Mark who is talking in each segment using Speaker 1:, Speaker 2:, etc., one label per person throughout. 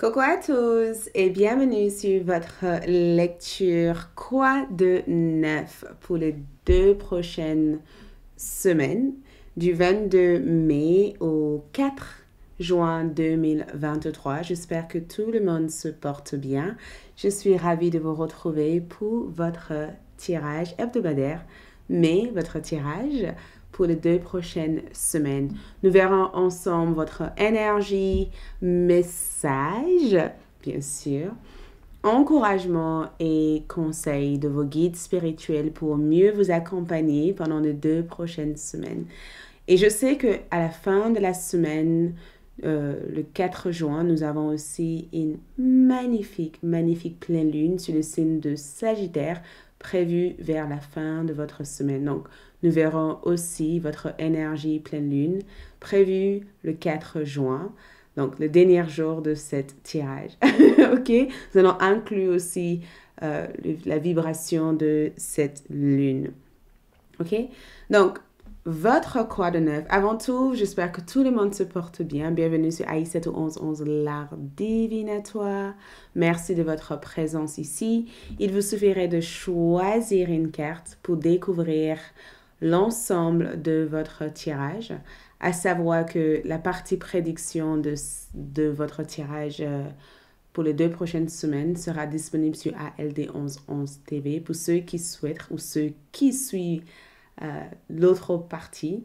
Speaker 1: Coucou à tous et bienvenue sur votre lecture Quoi de neuf pour les 2 prochaines semaines du 22 mai au 4 juin 2023. J'espère que tout le monde se porte bien. Je suis ravie de vous retrouver pour votre tirage hebdomadaire, mais votre tirage pour les 2 prochaines semaines. Nous verrons ensemble votre énergie, message, bien sûr, encouragement et conseils de vos guides spirituels pour mieux vous accompagner pendant les 2 prochaines semaines. Et je sais que à la fin de la semaine, le 4 juin, nous avons aussi une magnifique pleine lune sur le signe de Sagittaire prévue vers la fin de votre semaine. Donc, nous verrons aussi votre énergie pleine lune prévue le 4 juin. Donc, le dernier jour de cette tirage. OK? Nous allons inclure aussi la vibration de cette lune. OK? Donc, votre quoi de neuf. Avant tout, j'espère que tout le monde se porte bien. Bienvenue sur AI 711, l'art divinatoire. Merci de votre présence ici. Il vous suffirait de choisir une carte pour découvrir l'ensemble de votre tirage, à savoir que la partie prédiction de votre tirage pour les 2 prochaines semaines sera disponible sur ALD 1111 TV pour ceux qui souhaitent ou ceux qui suivent l'autre partie.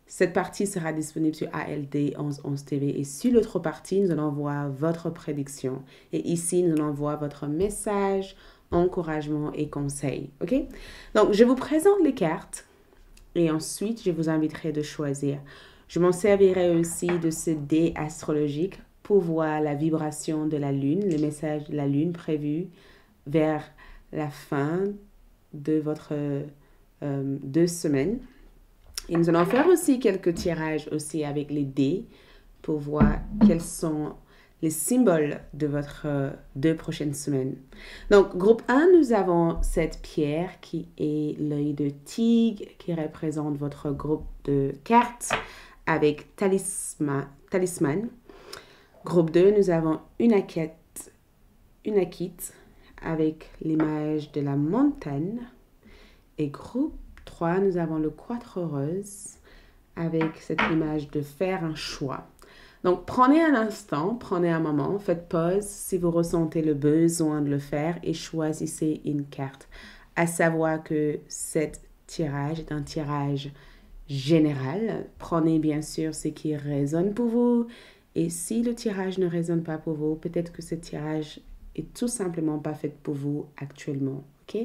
Speaker 1: Cette partie sera disponible sur ALD 1111 TV et sur l'autre partie, nous allons voir votre prédiction. Et ici, nous allons voir votre message, encouragement et conseil. OK? Donc, je vous présente les cartes et ensuite, je vous inviterai de choisir. Je m'en servirai aussi de ce dé astrologique pour voir la vibration de la lune, le message de la lune prévu vers la fin de votre 2 semaines. Et nous allons faire aussi quelques tirages aussi avec les dés pour voir quels sont les symboles de votre 2 prochaines semaines. Donc, groupe 1, nous avons cette pierre qui est l'œil de tigre, qui représente votre groupe de cartes avec talisman. Groupe 2, nous avons une akite avec l'image de la montagne. Et groupe 3, nous avons le 4 rose avec cette image de faire un choix. Donc, prenez un instant, prenez un moment, faites pause si vous ressentez le besoin de le faire et choisissez une carte. À savoir que cet tirage est un tirage général. Prenez bien sûr ce qui résonne pour vous. Et si le tirage ne résonne pas pour vous, peut-être que ce tirage est tout simplement pas fait pour vous actuellement. OK?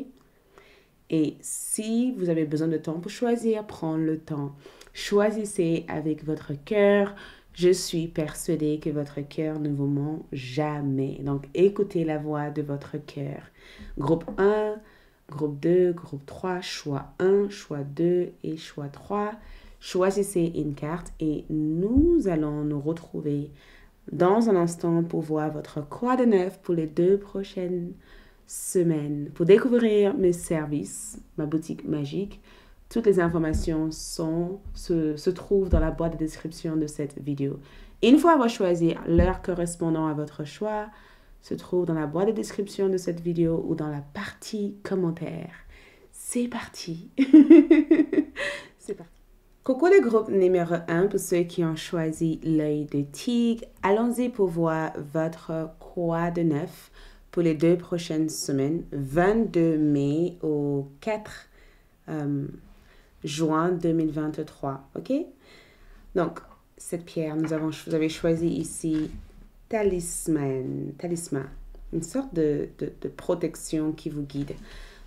Speaker 1: Et si vous avez besoin de temps pour choisir, prendre le temps. Choisissez avec votre cœur. Je suis persuadée que votre cœur ne vous ment jamais. Donc, écoutez la voix de votre cœur. Groupe 1, groupe 2, groupe 3, choix 1, choix 2 et choix 3. Choisissez une carte et nous allons nous retrouver dans un instant pour voir votre quoi de neuf pour les 2 prochaines semaines. Pour découvrir mes services, ma boutique magique, toutes les informations se trouvent dans la boîte de description de cette vidéo. Une fois avoir choisi l'heure correspondant à votre choix, se trouve dans la boîte de description de cette vidéo ou dans la partie commentaires. C'est parti! C'est parti! Coucou le groupe numéro 1 pour ceux qui ont choisi l'œil de tigre. Allons-y pour voir votre quoi de neuf pour les 2 prochaines semaines, 22 mai au 4 juin 2023. OK? Donc, cette pierre, vous avez choisi ici talisman, une sorte de protection qui vous guide.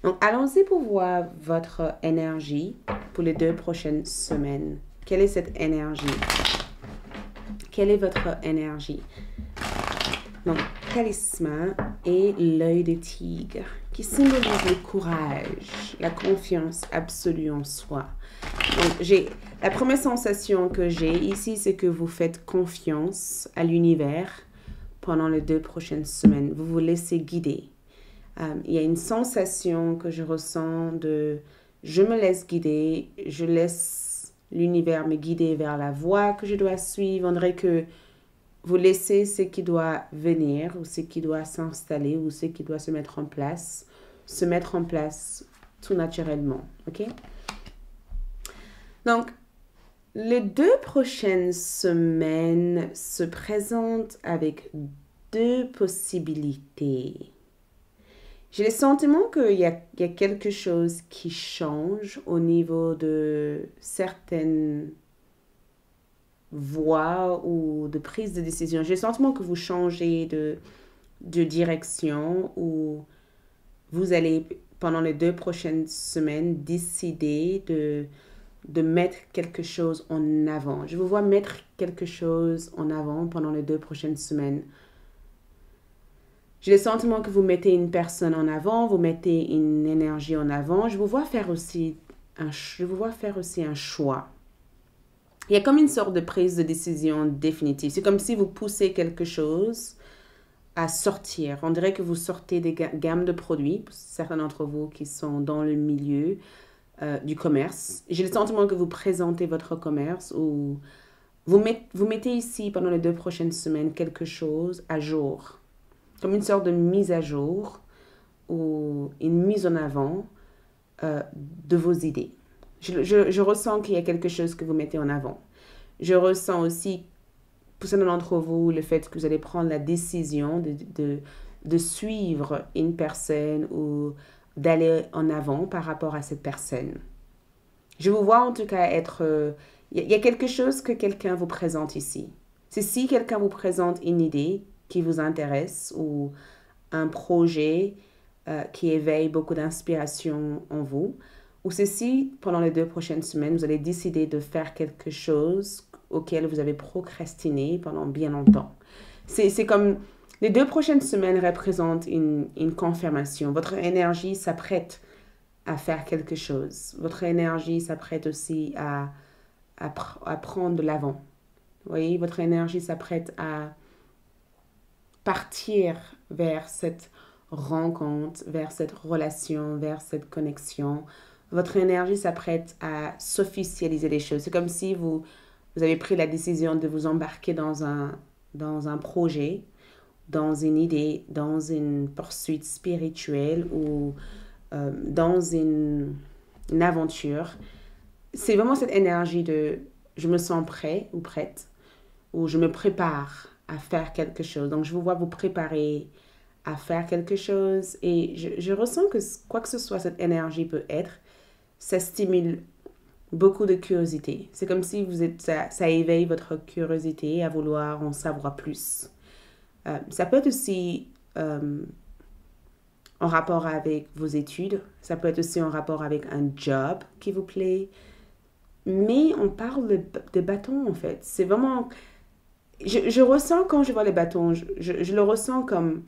Speaker 1: Donc, allons-y pour voir votre énergie pour les 2 prochaines semaines. Quelle est cette énergie? Quelle est votre énergie? Donc, talisman et l'œil de tigre qui symbolise le courage, la confiance absolue en soi. Donc, la première sensation que j'ai ici, c'est que vous faites confiance à l'univers pendant les 2 prochaines semaines. Vous vous laissez guider. Il y a une sensation que je ressens de je me laisse guider, je laisse l'univers me guider vers la voie que je dois suivre. On dirait que vous laissez ce qui doit venir ou ce qui doit s'installer ou ce qui doit se mettre en place tout naturellement. OK? Donc, les 2 prochaines semaines se présentent avec 2 possibilités. J'ai le sentiment qu'il y a quelque chose qui change au niveau de certaines voies ou de prise de décision. J'ai le sentiment que vous changez de direction ou vous allez, pendant les 2 prochaines semaines, décider de mettre quelque chose en avant. Je vous vois mettre quelque chose en avant pendant les 2 prochaines semaines. J'ai le sentiment que vous mettez une personne en avant, vous mettez une énergie en avant. Je vous vois faire aussi un choix. Il y a comme une sorte de prise de décision définitive. C'est comme si vous poussez quelque chose à sortir. On dirait que vous sortez des gammes de produits, certains d'entre vous qui sont dans le milieu du commerce. J'ai le sentiment que vous présentez votre commerce ou vous mettez ici pendant les 2 prochaines semaines quelque chose à jour. Comme une sorte de mise à jour ou une mise en avant de vos idées. Je ressens qu'il y a quelque chose que vous mettez en avant. Je ressens aussi, pour certains d'entre vous, le fait que vous allez prendre la décision de suivre une personne ou d'aller en avant par rapport à cette personne. Je vous vois en tout cas être... Il y a quelque chose que quelqu'un vous présente ici. C'est si quelqu'un vous présente une idée qui vous intéresse ou un projet qui éveille beaucoup d'inspiration en vous, ou c'est si pendant les 2 prochaines semaines, vous allez décider de faire quelque chose auquel vous avez procrastiné pendant bien longtemps. C'est comme les 2 prochaines semaines représentent une confirmation. Votre énergie s'apprête à faire quelque chose. Votre énergie s'apprête aussi à prendre de l'avant. Vous voyez, votre énergie s'apprête à partir vers cette rencontre, vers cette relation, vers cette connexion. Votre énergie s'apprête à s'officialiser les choses. C'est comme si vous avez pris la décision de vous embarquer dans un projet, dans une idée, dans une poursuite spirituelle ou dans une aventure. C'est vraiment cette énergie de je me sens prêt ou prête ou je me prépare à faire quelque chose. Donc, je vous vois vous préparer à faire quelque chose et je ressens que quoi que ce soit cette énergie peut être, ça stimule beaucoup de curiosité. C'est comme si ça éveille votre curiosité à vouloir en savoir plus. Ça peut être aussi en rapport avec vos études. Ça peut être aussi en rapport avec un job qui vous plaît. Mais on parle de bâtons, en fait. C'est vraiment... Je ressens, quand je vois les bâtons, je le ressens comme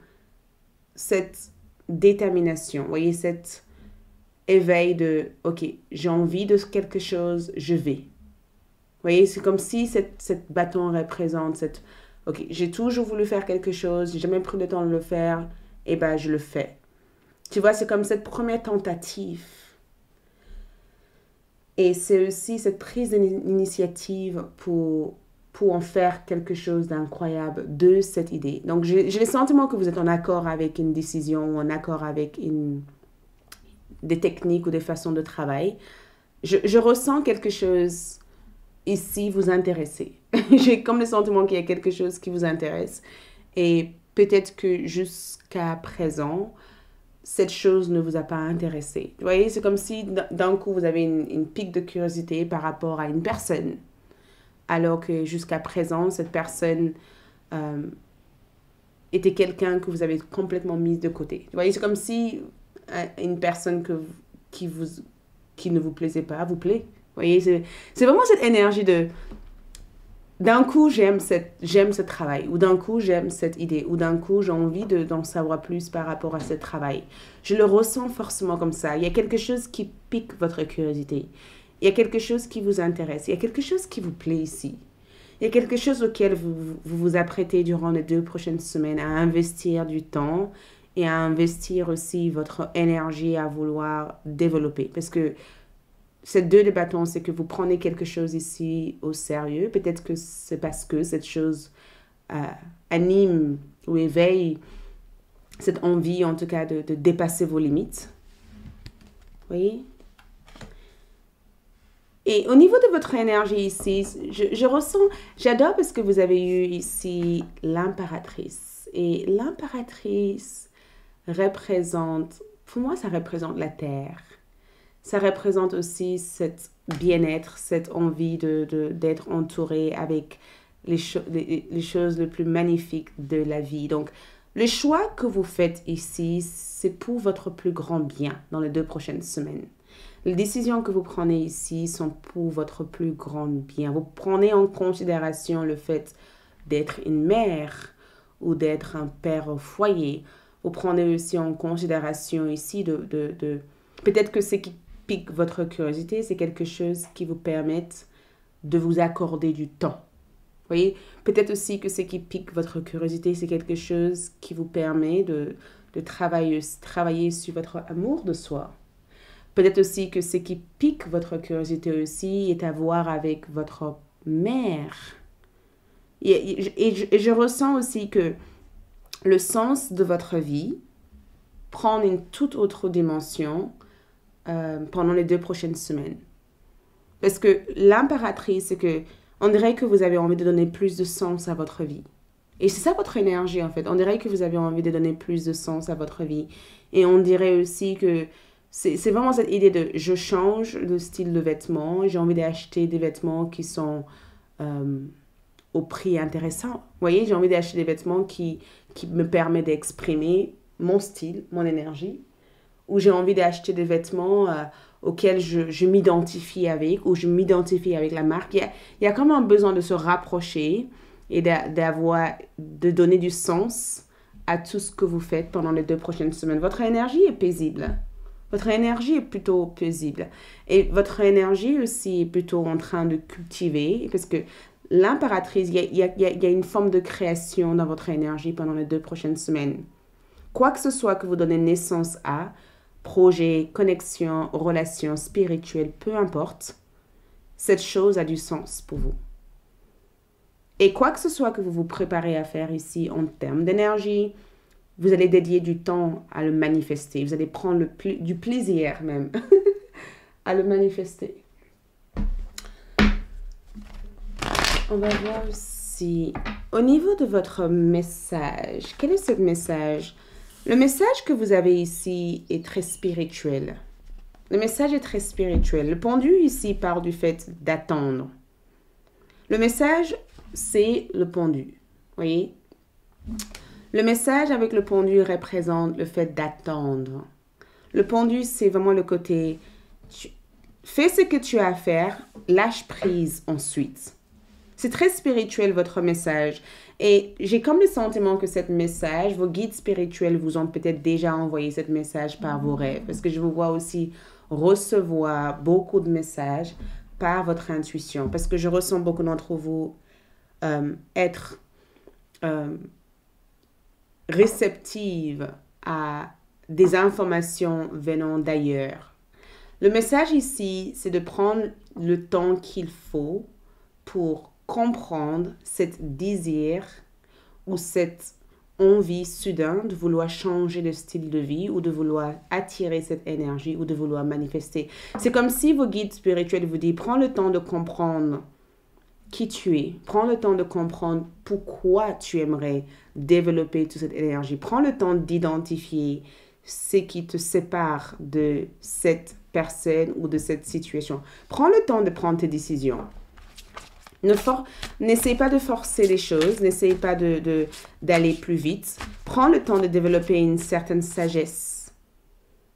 Speaker 1: cette détermination. Vous voyez, cet éveil de, OK, j'ai envie de quelque chose, je vais. Vous voyez, c'est comme si cette bâton représente cette... OK, j'ai toujours voulu faire quelque chose, j'ai jamais pris le temps de le faire, et ben je le fais. Tu vois, c'est comme cette première tentative. Et c'est aussi cette prise d'initiative pour en faire quelque chose d'incroyable de cette idée. Donc, j'ai le sentiment que vous êtes en accord avec une décision, en accord avec des techniques ou des façons de travail. Je ressens quelque chose ici vous intéresser. J'ai comme le sentiment qu'il y a quelque chose qui vous intéresse. Et peut-être que jusqu'à présent, cette chose ne vous a pas intéressé. Vous voyez, c'est comme si d'un coup, vous avez une pique de curiosité par rapport à une personne. Alors que jusqu'à présent, cette personne était quelqu'un que vous avez complètement mis de côté. Vous voyez, c'est comme si une personne qui ne vous plaisait pas vous plaît. Vous voyez, c'est vraiment cette énergie de... D'un coup, j'aime ce travail, ou d'un coup, j'aime cette idée, ou d'un coup, j'ai envie d'en savoir plus par rapport à ce travail. Je le ressens forcément comme ça. Il y a quelque chose qui pique votre curiosité. Il y a quelque chose qui vous intéresse. Il y a quelque chose qui vous plaît ici. Il y a quelque chose auquel vous apprêtez durant les 2 prochaines semaines à investir du temps et à investir aussi votre énergie à vouloir développer. Parce que ces 2 de bâtons, c'est que vous prenez quelque chose ici au sérieux. Peut-être que c'est parce que cette chose anime ou éveille cette envie, en tout cas, de dépasser vos limites. Vous voyez? Et au niveau de votre énergie ici, je ressens, j'adore parce que vous avez eu ici l'impératrice. Et l'impératrice représente, pour moi, ça représente la terre. Ça représente aussi cette bien-être, cette envie d'être entouré avec les choses les plus magnifiques de la vie. Donc, le choix que vous faites ici, c'est pour votre plus grand bien dans les 2 prochaines semaines. Les décisions que vous prenez ici sont pour votre plus grand bien. Vous prenez en considération le fait d'être une mère ou d'être un père au foyer. Vous prenez aussi en considération ici peut-être que ce qui pique votre curiosité, c'est quelque chose qui vous permette de vous accorder du temps. Vous voyez, peut-être aussi que ce qui pique votre curiosité, c'est quelque chose qui vous permet de travailler sur votre amour de soi. Peut-être aussi que ce qui pique votre curiosité aussi est à voir avec votre mère. Et je ressens aussi que le sens de votre vie prend une toute autre dimension pendant les 2 prochaines semaines. Parce que l'impératrice, c'est que on dirait que vous avez envie de donner plus de sens à votre vie. Et c'est ça votre énergie en fait. On dirait que vous avez envie de donner plus de sens à votre vie. Et on dirait aussi que c'est vraiment cette idée de je change de style de vêtements. J'ai envie d'acheter des vêtements qui sont au prix intéressant. Vous voyez, j'ai envie d'acheter des vêtements qui me permettent d'exprimer mon style, mon énergie. Ou j'ai envie d'acheter des vêtements auxquels je m'identifie avec, ou je m'identifie avec la marque. Il y a comme un besoin de se rapprocher et de donner du sens à tout ce que vous faites pendant les 2 prochaines semaines. Votre énergie est paisible. Votre énergie est plutôt paisible. Et votre énergie aussi est plutôt en train de cultiver, parce que l'impératrice, il y a une forme de création dans votre énergie pendant les 2 prochaines semaines. Quoi que ce soit que vous donnez naissance à, projet, connexion, relation spirituelle, peu importe, cette chose a du sens pour vous. Et quoi que ce soit que vous vous préparez à faire ici en termes d'énergie, vous allez dédier du temps à le manifester. Vous allez prendre du plaisir même à le manifester. On va voir aussi au niveau de votre message. Quel est ce message? Le message que vous avez ici est très spirituel. Le message est très spirituel. Le pendu ici parle du fait d'attendre. Le message, c'est le pendu. Voyez? Le message avec le pendu représente le fait d'attendre. Le pendu, c'est vraiment le côté, fais ce que tu as à faire, lâche prise ensuite. C'est très spirituel votre message. Et j'ai comme le sentiment que ce message, vos guides spirituels vous ont peut-être déjà envoyé ce message par vos rêves. Parce que je vous vois aussi recevoir beaucoup de messages par votre intuition. Parce que je ressens beaucoup d'entre vous être réceptive à des informations venant d'ailleurs. Le message ici, c'est de prendre le temps qu'il faut pour comprendre cette désir ou cette envie soudaine de vouloir changer de style de vie ou de vouloir attirer cette énergie ou de vouloir manifester. C'est comme si vos guides spirituels vous disent, prends le temps de comprendre qui tu es. Prends le temps de comprendre pourquoi tu aimerais développer toute cette énergie. Prends le temps d'identifier ce qui te sépare de cette personne ou de cette situation. Prends le temps de prendre tes décisions. N'essaie pas de forcer les choses. N'essaie pas d'aller plus vite. Prends le temps de développer une certaine sagesse.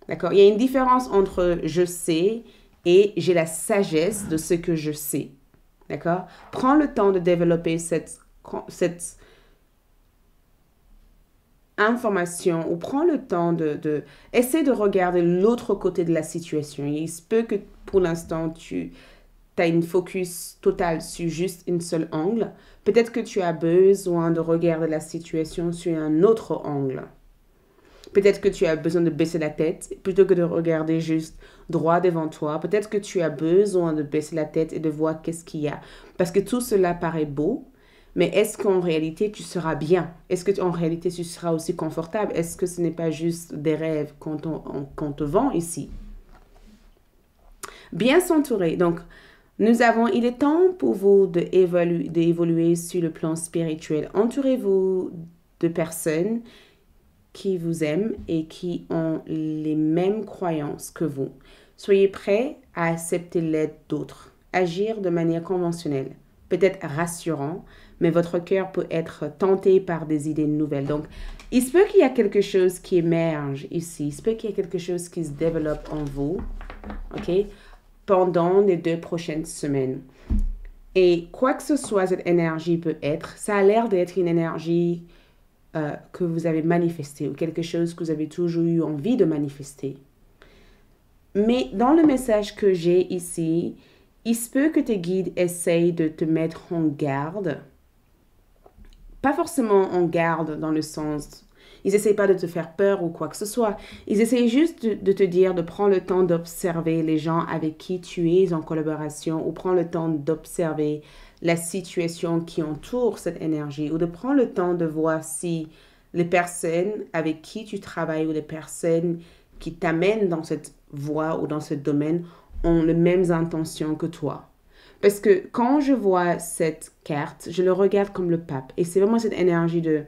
Speaker 1: D'accord? Il y a une différence entre je sais et j'ai la sagesse de ce que je sais. D'accord? Prends le temps de développer cette information ou prends le temps essaie de regarder l'autre côté de la situation. Il se peut que pour l'instant, tu as une focus totale sur juste une seule angle. Peut-être que tu as besoin de regarder la situation sur un autre angle. Peut-être que tu as besoin de baisser la tête plutôt que de regarder juste droit devant toi. Peut-être que tu as besoin de baisser la tête et de voir qu'est-ce qu'il y a. Parce que tout cela paraît beau, Mais est-ce qu'en réalité, tu seras bien? Est-ce qu'en réalité, tu seras aussi confortable? Est-ce que ce n'est pas juste des rêves qu'on te vend ici? Bien s'entourer. Donc, il est temps pour vous d'évoluer sur le plan spirituel. Entourez-vous de personnes qui vous aiment et qui ont les mêmes croyances que vous. Soyez prêts à accepter l'aide d'autres. Agir de manière conventionnelle, peut-être rassurant, mais votre cœur peut être tenté par des idées nouvelles. Donc, il se peut qu'il y a quelque chose qui émerge ici. Il se peut qu'il y ait quelque chose qui se développe en vous, ok, pendant les 2 prochaines semaines. Et quoi que ce soit cette énergie peut être, ça a l'air d'être une énergie que vous avez manifesté ou quelque chose que vous avez toujours eu envie de manifester. Mais dans le message que j'ai ici, il se peut que tes guides essayent de te mettre en garde. Pas forcément en garde dans le sens, ils n'essayent pas de te faire peur ou quoi que ce soit. Ils essayent juste de te dire de prendre le temps d'observer les gens avec qui tu es en collaboration ou prendre le temps d'observer la situation qui entoure cette énergie ou de prendre le temps de voir si les personnes avec qui tu travailles ou les personnes qui t'amènent dans cette voie ou dans ce domaine ont les mêmes intentions que toi. Parce que quand je vois cette carte, je le regarde comme le pape. Et c'est vraiment cette énergie de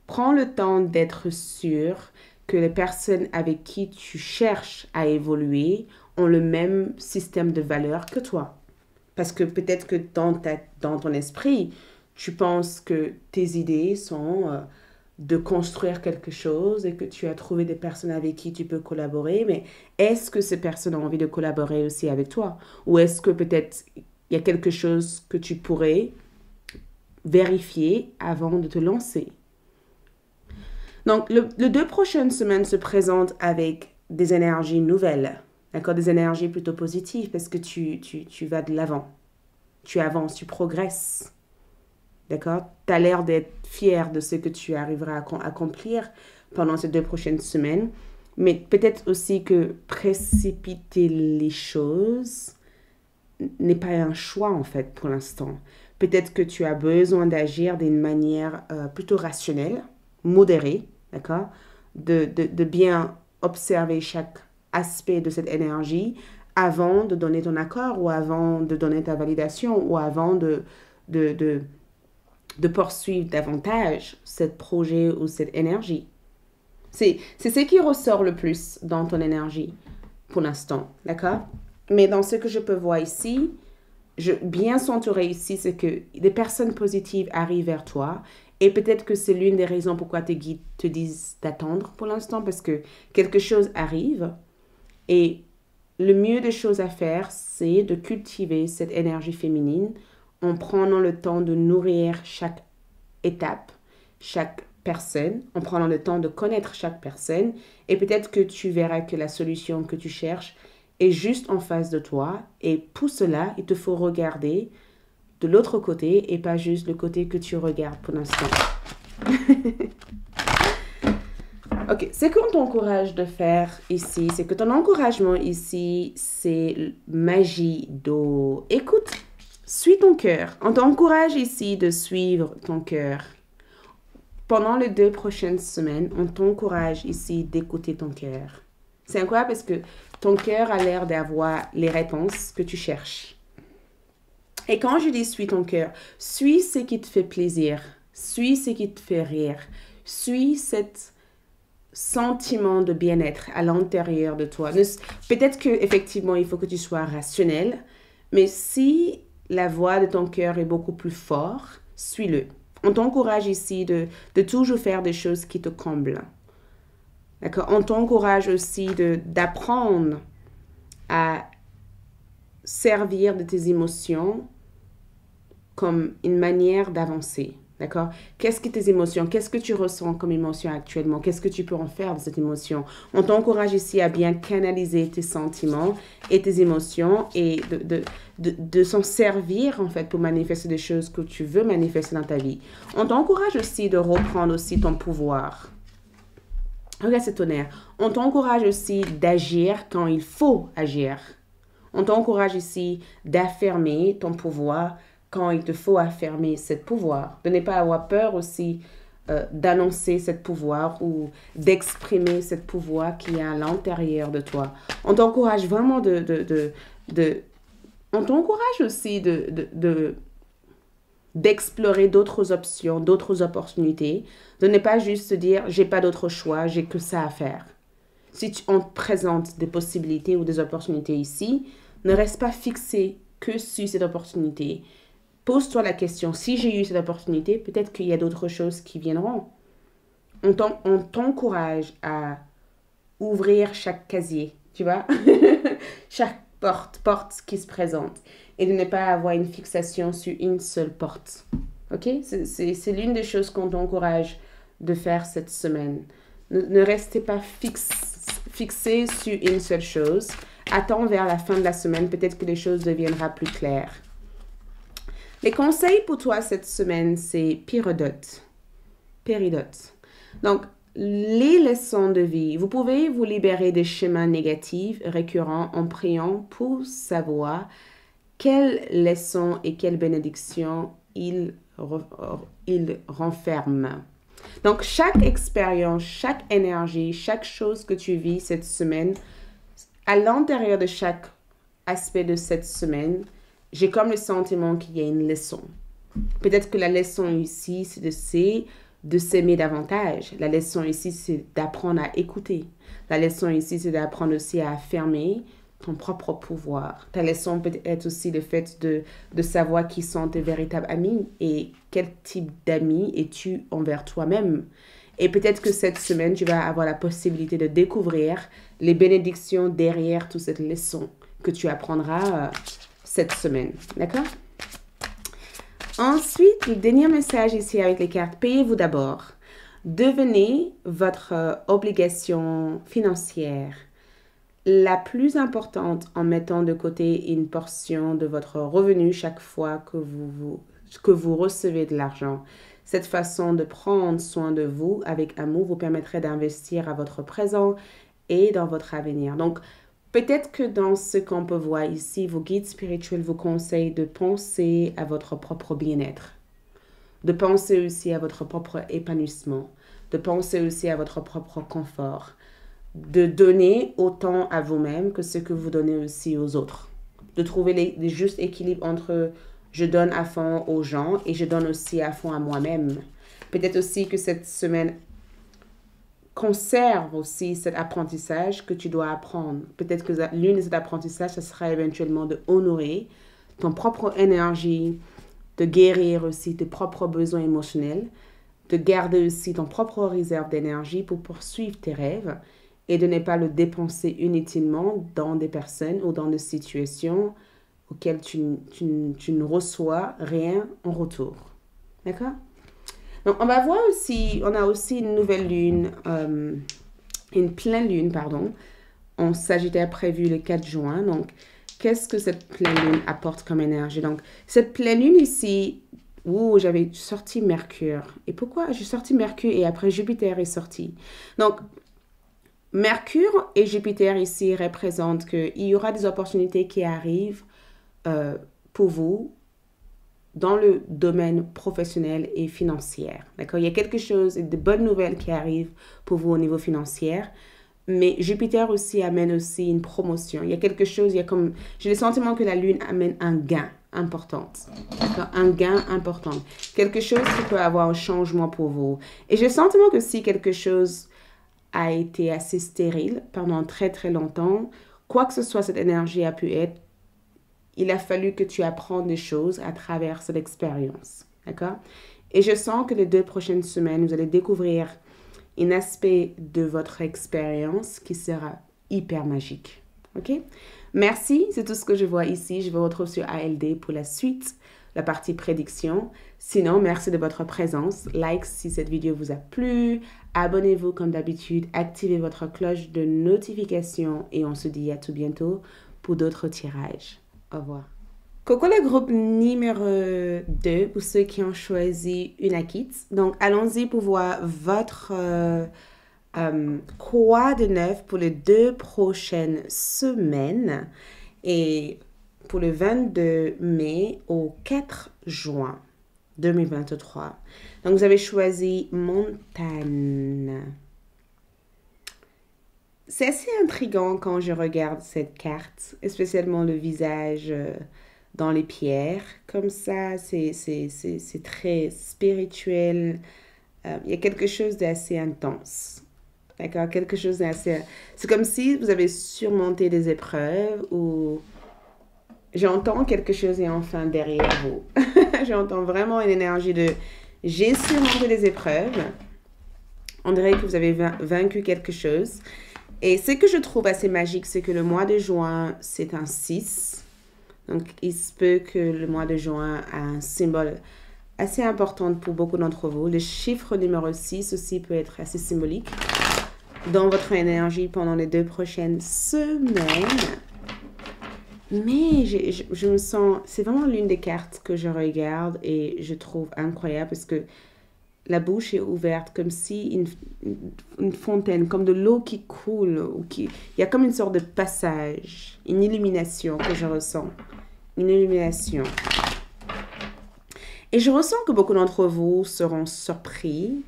Speaker 1: prends le temps d'être sûr que les personnes avec qui tu cherches à évoluer ont le même système de valeurs que toi. Parce que peut-être que dans ton esprit, tu penses que tes idées sont de construire quelque chose et que tu as trouvé des personnes avec qui tu peux collaborer. Mais est-ce que ces personnes ont envie de collaborer aussi avec toi? Ou est-ce que peut-être il y a quelque chose que tu pourrais vérifier avant de te lancer? Donc, les 2 prochaines semaines se présentent avec des énergies nouvelles. D'accord, des énergies plutôt positives parce que tu vas de l'avant. Tu avances, tu progresses. D'accord? Tu as l'air d'être fier de ce que tu arriveras à accomplir pendant ces 2 prochaines semaines. Mais peut-être aussi que précipiter les choses n'est pas un choix en fait pour l'instant. Peut-être que tu as besoin d'agir d'une manière plutôt rationnelle, modérée, d'accord? De bien observer chaque aspect de cette énergie avant de donner ton accord ou avant de donner ta validation ou avant de poursuivre davantage ce projet ou cette énergie. C'est ce qui ressort le plus dans ton énergie pour l'instant, d'accord? Mais dans ce que je peux voir ici, bien s'entourer ici, c'est que des personnes positives arrivent vers toi. Et peut-être que c'est l'une des raisons pourquoi tes guides te disent d'attendre pour l'instant, parce que quelque chose arrive. Et le mieux des choses à faire, c'est de cultiver cette énergie féminine en prenant le temps de nourrir chaque étape, chaque personne, en prenant le temps de connaître chaque personne. Et peut-être que tu verras que la solution que tu cherches est juste en face de toi. Et pour cela, il te faut regarder de l'autre côté et pas juste le côté que tu regardes pour l'instant. Ok, ce qu'on t'encourage de faire ici, c'est que ton encouragement ici, c'est magie d'eau. Écoute, suis ton cœur. On t'encourage ici de suivre ton cœur. Pendant les 2 prochaines semaines, on t'encourage ici d'écouter ton cœur. C'est incroyable parce que ton cœur a l'air d'avoir les réponses que tu cherches. Et quand je dis suis ton cœur, suis ce qui te fait plaisir, suis ce qui te fait rire, suis cet sentiment de bien-être à l'intérieur de toi. Peut-être qu'effectivement, il faut que tu sois rationnel, mais si la voix de ton cœur est beaucoup plus forte, suis-le. On t'encourage ici de toujours faire des choses qui te comblent. D'accord? On t'encourage aussi d'apprendre à servir de tes émotions comme une manière d'avancer. D'accord? Qu'est-ce que tes émotions? Qu'est-ce que tu ressens comme émotion actuellement? Qu'est-ce que tu peux en faire de cette émotion? On t'encourage ici à bien canaliser tes sentiments et tes émotions et de s'en servir en fait pour manifester des choses que tu veux manifester dans ta vie. On t'encourage aussi de reprendre aussi ton pouvoir. Regarde ce tonnerre. On t'encourage aussi d'agir quand il faut agir. On t'encourage ici d'affirmer ton pouvoir quand il te faut affirmer ce pouvoir, de ne pas avoir peur aussi d'annoncer ce pouvoir ou d'exprimer ce pouvoir qui est à l'intérieur de toi. On t'encourage vraiment on t'encourage aussi d'explorer d'autres options, d'autres opportunités, de ne pas juste se dire j'ai pas d'autre choix, j'ai que ça à faire. Si on te présente des possibilités ou des opportunités ici, ne reste pas fixé que sur cette opportunité. Pose-toi la question, si j'ai eu cette opportunité, peut-être qu'il y a d'autres choses qui viendront. On t'encourage à ouvrir chaque casier, tu vois, chaque porte qui se présente, et de ne pas avoir une fixation sur une seule porte. Ok? C'est l'une des choses qu'on t'encourage de faire cette semaine. Ne restez pas fixé sur une seule chose. Attends vers la fin de la semaine, peut-être que les choses deviendront plus claires. Les conseils pour toi cette semaine, c'est péridote. Donc, les leçons de vie. Vous pouvez vous libérer des schémas négatifs récurrents en priant pour savoir quelles leçons et quelles bénédictions il renferme. Donc, chaque expérience, chaque énergie, chaque chose que tu vis cette semaine, à l'intérieur de chaque aspect de cette semaine, j'ai comme le sentiment qu'il y a une leçon. Peut-être que la leçon ici, c'est de s'aimer davantage. La leçon ici, c'est d'apprendre à écouter. La leçon ici, c'est d'apprendre aussi à affirmer ton propre pouvoir. Ta leçon peut être aussi le fait de savoir qui sont tes véritables amis et quel type d'amis es-tu envers toi-même. Et peut-être que cette semaine, tu vas avoir la possibilité de découvrir les bénédictions derrière toute cette leçon que tu apprendras cette semaine. D'accord? Ensuite, le dernier message ici avec les cartes, payez-vous d'abord. Devenez votre obligation financière la plus importante en mettant de côté une portion de votre revenu chaque fois que vous recevez de l'argent. Cette façon de prendre soin de vous avec amour vous permettrait d'investir à votre présent et dans votre avenir. Donc, peut-être que dans ce qu'on peut voir ici, vos guides spirituels vous conseillent de penser à votre propre bien-être, de penser aussi à votre propre épanouissement, de penser aussi à votre propre confort, de donner autant à vous-même que ce que vous donnez aussi aux autres, de trouver les justes équilibres entre je donne à fond aux gens et je donne aussi à fond à moi-même. Peut-être aussi que cette semaine conserve aussi cet apprentissage que tu dois apprendre. Peut-être que l'une de ces apprentissages, ce sera éventuellement de honorer ton propre énergie, de guérir aussi tes propres besoins émotionnels, de garder aussi ton propre réserve d'énergie pour poursuivre tes rêves et de ne pas le dépenser inutilement dans des personnes ou dans des situations auxquelles tu ne reçois rien en retour. D'accord? Donc, on va voir aussi, on a aussi une nouvelle lune, une pleine lune, pardon, en Sagittaire prévue le 4 juin. Donc, qu'est-ce que cette pleine lune apporte comme énergie? Donc, cette pleine lune ici, j'avais sorti Mercure. Et pourquoi? J'ai sorti Mercure et après Jupiter est sorti. Donc, Mercure et Jupiter ici représentent qu'il y aura des opportunités qui arrivent pour vous dans le domaine professionnel et financier. D'accord? Il y a quelque chose, de bonnes nouvelles qui arrivent pour vous au niveau financier. Mais Jupiter aussi amène aussi une promotion. Il y a quelque chose, j'ai le sentiment que la Lune amène un gain important. D'accord? Un gain important. Quelque chose qui peut avoir un changement pour vous. Et j'ai le sentiment que si quelque chose a été assez stérile pendant très très longtemps, quoi que ce soit cette énergie a pu être, il a fallu que tu apprennes des choses à travers cette expérience. D'accord? Et je sens que les 2 prochaines semaines, vous allez découvrir un aspect de votre expérience qui sera hyper magique. OK? Merci, c'est tout ce que je vois ici. Je vous retrouve sur ALD pour la suite, la partie prédiction. Sinon, merci de votre présence. Like si cette vidéo vous a plu. Abonnez-vous comme d'habitude. Activez votre cloche de notification. Et on se dit à tout bientôt pour d'autres tirages. Au revoir. Coucou le groupe numéro 2 pour ceux qui ont choisi une Akit. Donc, allons-y pour voir votre quoi de neuf pour les 2 prochaines semaines. Et pour le 22 mai au 4 juin 2023. Donc, vous avez choisi montagne. C'est assez intriguant quand je regarde cette carte, spécialement le visage dans les pierres. Comme ça, c'est très spirituel. Il y a quelque chose d'assez intense. D'accord? Quelque chose d'assez... C'est comme si vous avez surmonté des épreuves ou... J'entends quelque chose est enfin derrière vous. J'entends vraiment une énergie de... J'ai surmonté des épreuves. On dirait que vous avez vaincu quelque chose. Et ce que je trouve assez magique, c'est que le mois de juin, c'est un 6. Donc, il se peut que le mois de juin a un symbole assez important pour beaucoup d'entre vous. Le chiffre numéro 6 aussi peut être assez symbolique dans votre énergie pendant les 2 prochaines semaines. Mais je me sens... C'est vraiment l'une des cartes que je regarde et je trouve incroyable parce que la bouche est ouverte comme si une fontaine, comme de l'eau qui coule. Il y a comme une sorte de passage, une illumination que je ressens. Une illumination. Et je ressens que beaucoup d'entre vous seront surpris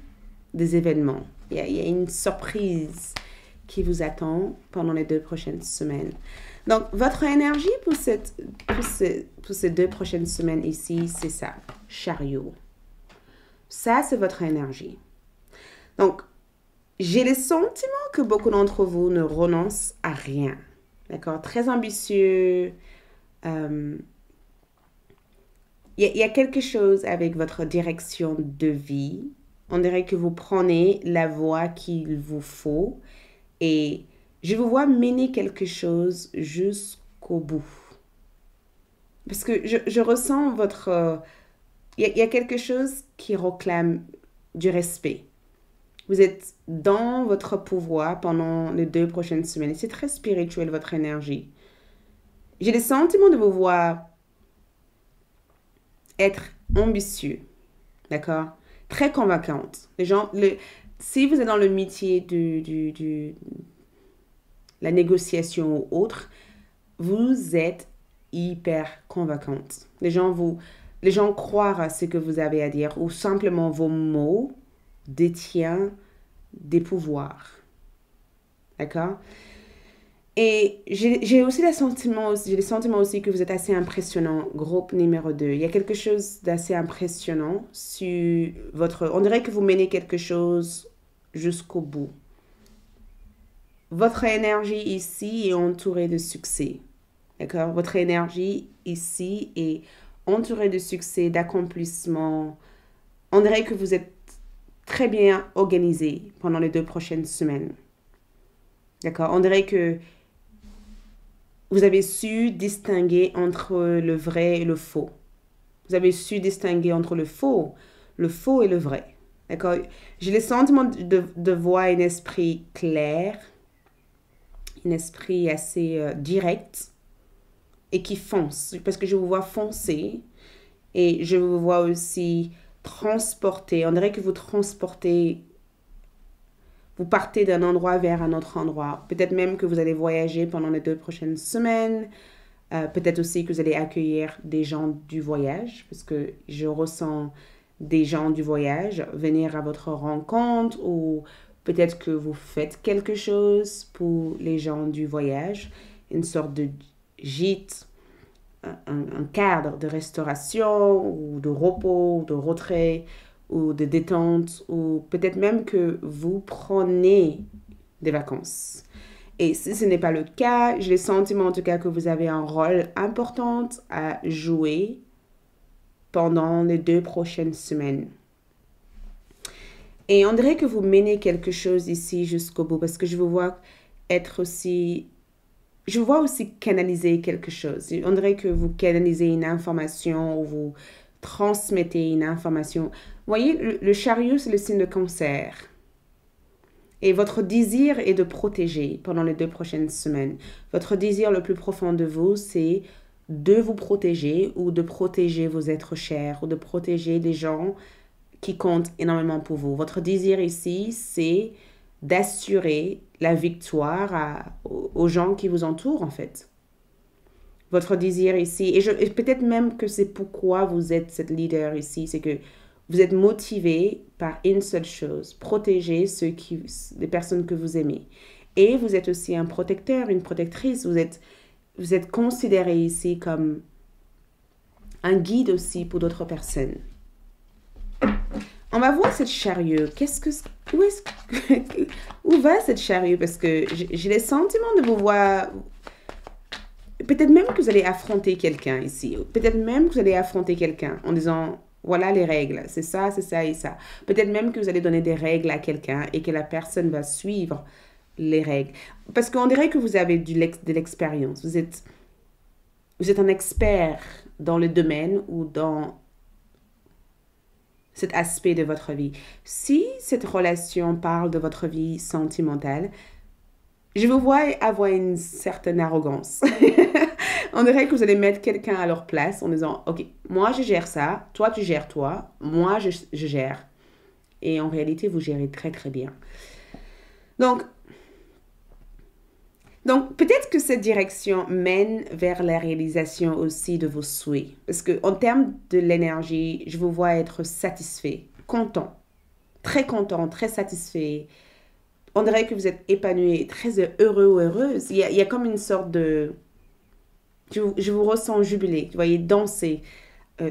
Speaker 1: des événements. Il y a une surprise qui vous attend pendant les 2 prochaines semaines. Donc, votre énergie pour ces 2 prochaines semaines ici, c'est ça, chariot. Ça, c'est votre énergie. Donc, j'ai le sentiment que beaucoup d'entre vous ne renoncent à rien. D'accord? Très ambitieux. Il y a quelque chose avec votre direction de vie. On dirait que vous prenez la voie qu'il vous faut. Et je vous vois mener quelque chose jusqu'au bout. Parce que je ressens votre... Il y a quelque chose qui réclame du respect. Vous êtes dans votre pouvoir pendant les 2 prochaines semaines. C'est très spirituel, votre énergie. J'ai le sentiment de vous voir être ambitieux. D'accord? Très convaincante. Si vous êtes dans le métier de la négociation ou autre, vous êtes hyper convaincante. Les gens croient à ce que vous avez à dire ou simplement vos mots détiennent des pouvoirs. D'accord? Et j'ai aussi le sentiment aussi que vous êtes assez impressionnant, groupe numéro 2. Il y a quelque chose d'assez impressionnant sur on dirait que vous menez quelque chose jusqu'au bout. Votre énergie ici est entourée de succès. D'accord? Votre énergie ici est entourée de succès, d'accomplissement. On dirait que vous êtes très bien organisé pendant les 2 prochaines semaines. D'accord? On dirait que vous avez su distinguer entre le vrai et le faux. Vous avez su distinguer entre le faux et le vrai. D'accord? J'ai le sentiment de voir un esprit clair, un esprit assez direct et qui fonce. Parce que je vous vois foncer et je vous vois aussi transporter. On dirait que vous transportez, vous partez d'un endroit vers un autre endroit. Peut-être même que vous allez voyager pendant les 2 prochaines semaines. Peut-être aussi que vous allez accueillir des gens du voyage, parce que je ressens des gens du voyage venir à votre rencontre, ou peut-être que vous faites quelque chose pour les gens du voyage, une sorte de gîte, un cadre de restauration, ou de repos, ou de retrait, ou de détente, ou peut-être même que vous prenez des vacances. Et si ce n'est pas le cas, j'ai le sentiment en tout cas que vous avez un rôle important à jouer pendant les 2 prochaines semaines. Et on dirait que vous menez quelque chose ici jusqu'au bout, parce que je vous vois aussi canaliser quelque chose. On dirait que vous canalisez une information ou vous transmettez une information. Vous voyez, le chariot, c'est le signe de Cancer. Et votre désir est de protéger pendant les 2 prochaines semaines. Votre désir le plus profond de vous, c'est de vous protéger ou de protéger vos êtres chers ou de protéger les gens qui comptent énormément pour vous. Votre désir ici, c'est d'assurer la victoire aux gens qui vous entourent, en fait. Votre désir ici, et peut-être même que c'est pourquoi vous êtes cette leader ici, c'est que vous êtes motivé par une seule chose, protéger les personnes que vous aimez. Et vous êtes aussi un protecteur, une protectrice. Vous êtes considéré ici comme un guide aussi pour d'autres personnes. On va voir cette chariot. Où va cette chariot? Parce que j'ai le sentiment de vous voir. Peut-être même que vous allez affronter quelqu'un ici. Peut-être même que vous allez affronter quelqu'un en disant, voilà les règles, c'est ça et ça. Peut-être même que vous allez donner des règles à quelqu'un et que la personne va suivre les règles. Parce qu'on dirait que vous avez de l'expérience. Vous êtes un expert dans le domaine ou dans cet aspect de votre vie. Si cette relation parle de votre vie sentimentale, je vous vois avoir une certaine arrogance. On dirait que vous allez mettre quelqu'un à leur place en disant, OK, moi je gère ça, toi tu gères toi, moi je gère. Et en réalité, vous gérez très très bien. Donc peut-être que cette direction mène vers la réalisation aussi de vos souhaits. Parce qu'en termes de l'énergie, je vous vois être satisfait, content, très satisfait. On dirait que vous êtes épanoui, très heureux ou heureuse. Il y a comme une sorte de... Je vous ressens jubilé, vous voyez, danser,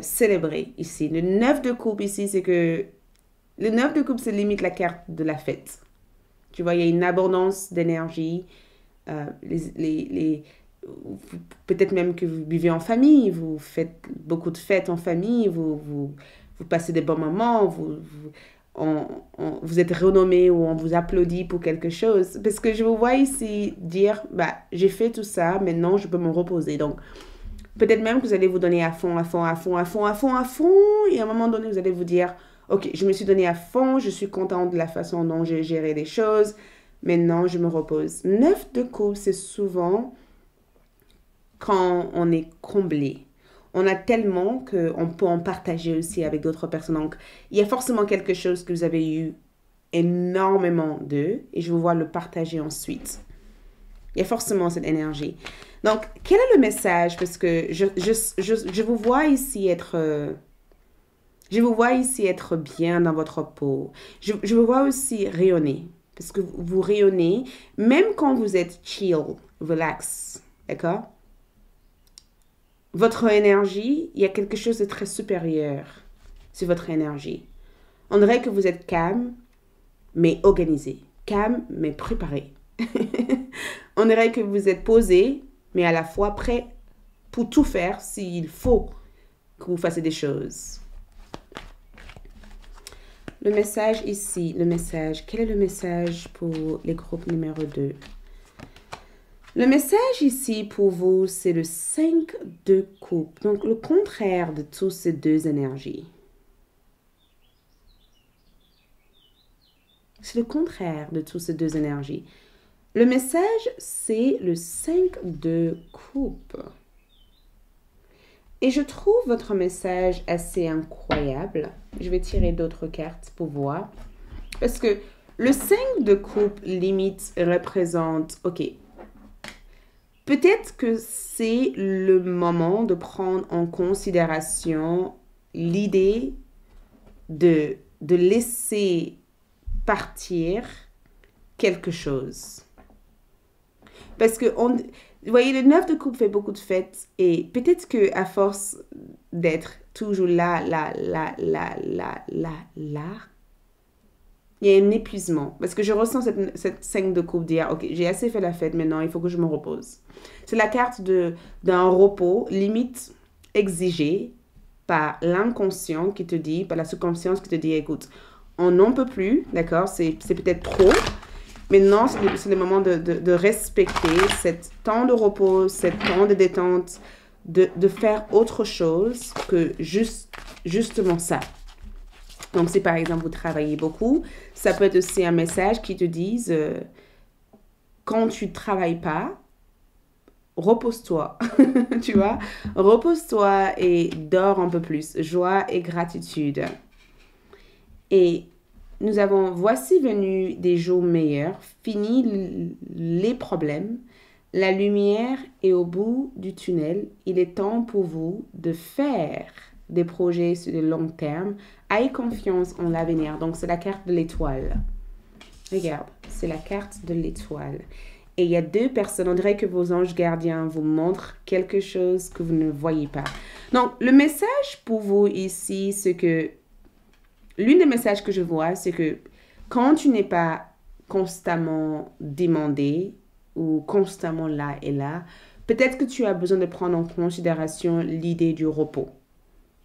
Speaker 1: célébrer ici. Le 9 de coupe ici, c'est que... Le 9 de coupe, c'est limite la carte de la fête. Tu vois, il y a une abondance d'énergie. Peut-être même que vous vivez en famille, vous faites beaucoup de fêtes en famille, vous passez des bons moments, vous êtes renommé ou on vous applaudit pour quelque chose. Parce que je vous vois ici dire, bah, j'ai fait tout ça, maintenant je peux me reposer. Donc, peut-être même que vous allez vous donner à fond, et à un moment donné, vous allez vous dire, OK, je me suis donné à fond, je suis contente de la façon dont j'ai géré les choses. Maintenant, je me repose. 9 de coupe, c'est souvent quand on est comblé. On a tellement qu'on peut en partager aussi avec d'autres personnes. Donc, il y a forcément quelque chose que vous avez eu énormément d'eux et je vous vois le partager ensuite. Il y a forcément cette énergie. Donc, quel est le message? Parce que je vous vois ici être... je vous vois ici être bien dans votre peau. Je vous vois aussi rayonner. Parce que vous rayonnez, même quand vous êtes chill, relax, d'accord? Votre énergie, il y a quelque chose de très supérieur sur votre énergie. On dirait que vous êtes calme, mais organisé. Calme, mais préparé. On dirait que vous êtes posé, mais à la fois prêt pour tout faire s'il faut que vous fassiez des choses. Le message ici, quel est le message pour les groupes numéro 2? Le message ici pour vous, c'est le 5 de coupe. Donc, le contraire de toutes ces deux énergies. C'est le contraire de toutes ces deux énergies. Le message, c'est le 5 de coupe. Et je trouve votre message assez incroyable. Je vais tirer d'autres cartes pour voir. Parce que le 5 de coupe, limite, représente... OK. Peut-être que c'est le moment de prendre en considération l'idée de laisser partir quelque chose. Parce que vous voyez, le 9 de coupe fait beaucoup de fêtes et peut-être qu'à force d'être toujours là, il y a un épuisement. Parce que je ressens cette 5 de coupe dire, OK, j'ai assez fait la fête, maintenant il faut que je me repose. C'est la carte d'un repos limite exigé par l'inconscient qui te dit, par la subconscience qui te dit, écoute, on n'en peut plus, d'accord, c'est peut-être trop. Maintenant, c'est le moment de respecter ce temps de repos, ce temps de détente, de faire autre chose que justement ça. Donc, si par exemple vous travaillez beaucoup, ça peut être aussi un message qui te dise quand tu ne travailles pas, repose-toi, tu vois, repose-toi et dors un peu plus, joie et gratitude. Et nous avons, voici venu des jours meilleurs, fini les problèmes. La lumière est au bout du tunnel. Il est temps pour vous de faire des projets sur le long terme. Ayez confiance en l'avenir. Donc, c'est la carte de l'étoile. Regarde, c'est la carte de l'étoile. Et il y a deux personnes. On dirait que vos anges gardiens vous montrent quelque chose que vous ne voyez pas. Donc, le message pour vous ici, c'est que... L'une des messages que je vois, c'est que quand tu n'es pas constamment demandé ou constamment là et là, peut-être que tu as besoin de prendre en considération l'idée du repos.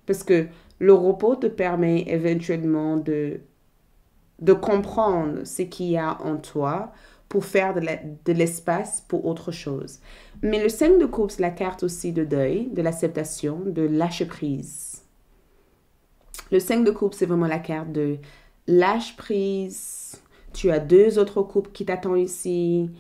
Speaker 1: Parce que le repos te permet éventuellement de comprendre ce qu'il y a en toi pour faire de l'espace pour autre chose. Mais le 5 de coupe, c'est la carte aussi de deuil, de l'acceptation, de lâcher prise. Le 5 de coupe, c'est vraiment la carte de lâche prise. Tu as deux autres coupes qui t'attendent ici.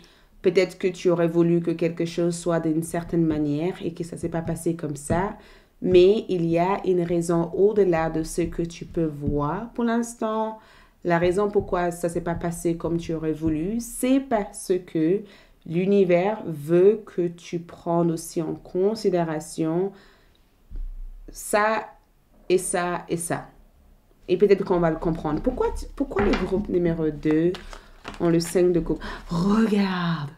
Speaker 1: Peut-être que tu aurais voulu que quelque chose soit d'une certaine manière et que ça ne s'est pas passé comme ça. Mais il y a une raison au-delà de ce que tu peux voir pour l'instant. La raison pourquoi ça ne s'est pas passé comme tu aurais voulu, c'est parce que l'univers veut que tu prennes aussi en considération ça et ça et ça. Et peut-être qu'on va le comprendre. Pourquoi le groupe numéro 2 ont le 5 de coupe? Regarde!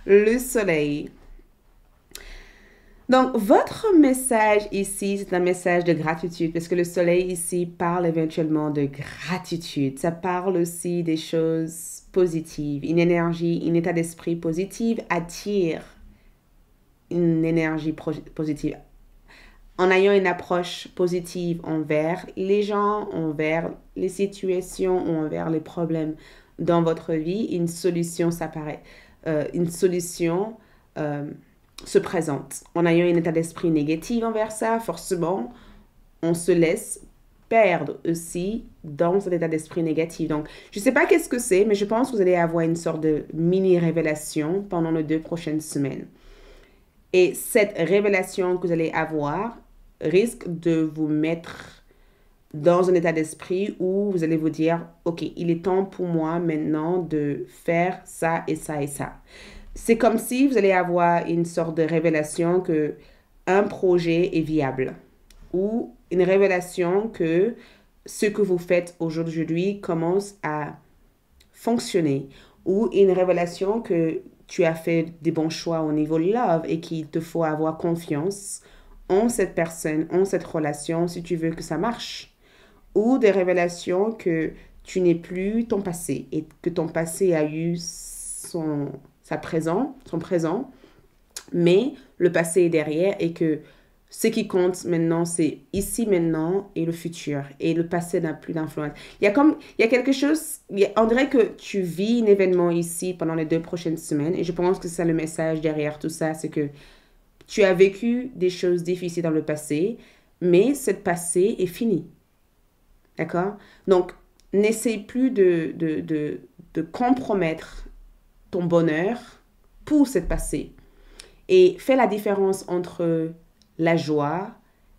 Speaker 1: Le soleil. Donc, votre message ici, c'est un message de gratitude parce que le soleil ici parle éventuellement de gratitude. Ça parle aussi des choses positives. Une énergie, un état d'esprit positif attire une énergie positive. En ayant une approche positive envers les gens, envers les situations, envers les problèmes dans votre vie, une solution s'apparaît. Une solution se présente. En ayant un état d'esprit négatif envers ça, forcément, on se laisse perdre aussi dans cet état d'esprit négatif. Donc, je ne sais pas qu'est-ce que c'est, mais je pense que vous allez avoir une sorte de mini-révélation pendant les 2 prochaines semaines. Et cette révélation que vous allez avoir risque de vous mettre dans un état d'esprit où vous allez vous dire, OK, il est temps pour moi maintenant de faire ça et ça et ça. C'est comme si vous allez avoir une sorte de révélation que un projet est viable ou une révélation que ce que vous faites aujourd'hui commence à fonctionner ou une révélation que tu as fait des bons choix au niveau love et qu'il te faut avoir confiance en cette personne, en cette relation si tu veux que ça marche. Ou des révélations que tu n'es plus ton passé et que ton passé a eu son présent, mais le passé est derrière et que ce qui compte maintenant, c'est ici, maintenant et le futur. Et le passé n'a plus d'influence. Il y a quelque chose, on dirait que tu vis un événement ici pendant les 2 prochaines semaines. Et je pense que c'est ça le message derrière tout ça, c'est que tu as vécu des choses difficiles dans le passé, mais ce passé est fini. D'accord? Donc, n'essaie plus de compromettre ton bonheur pour ce passé. Et fais la différence entre la joie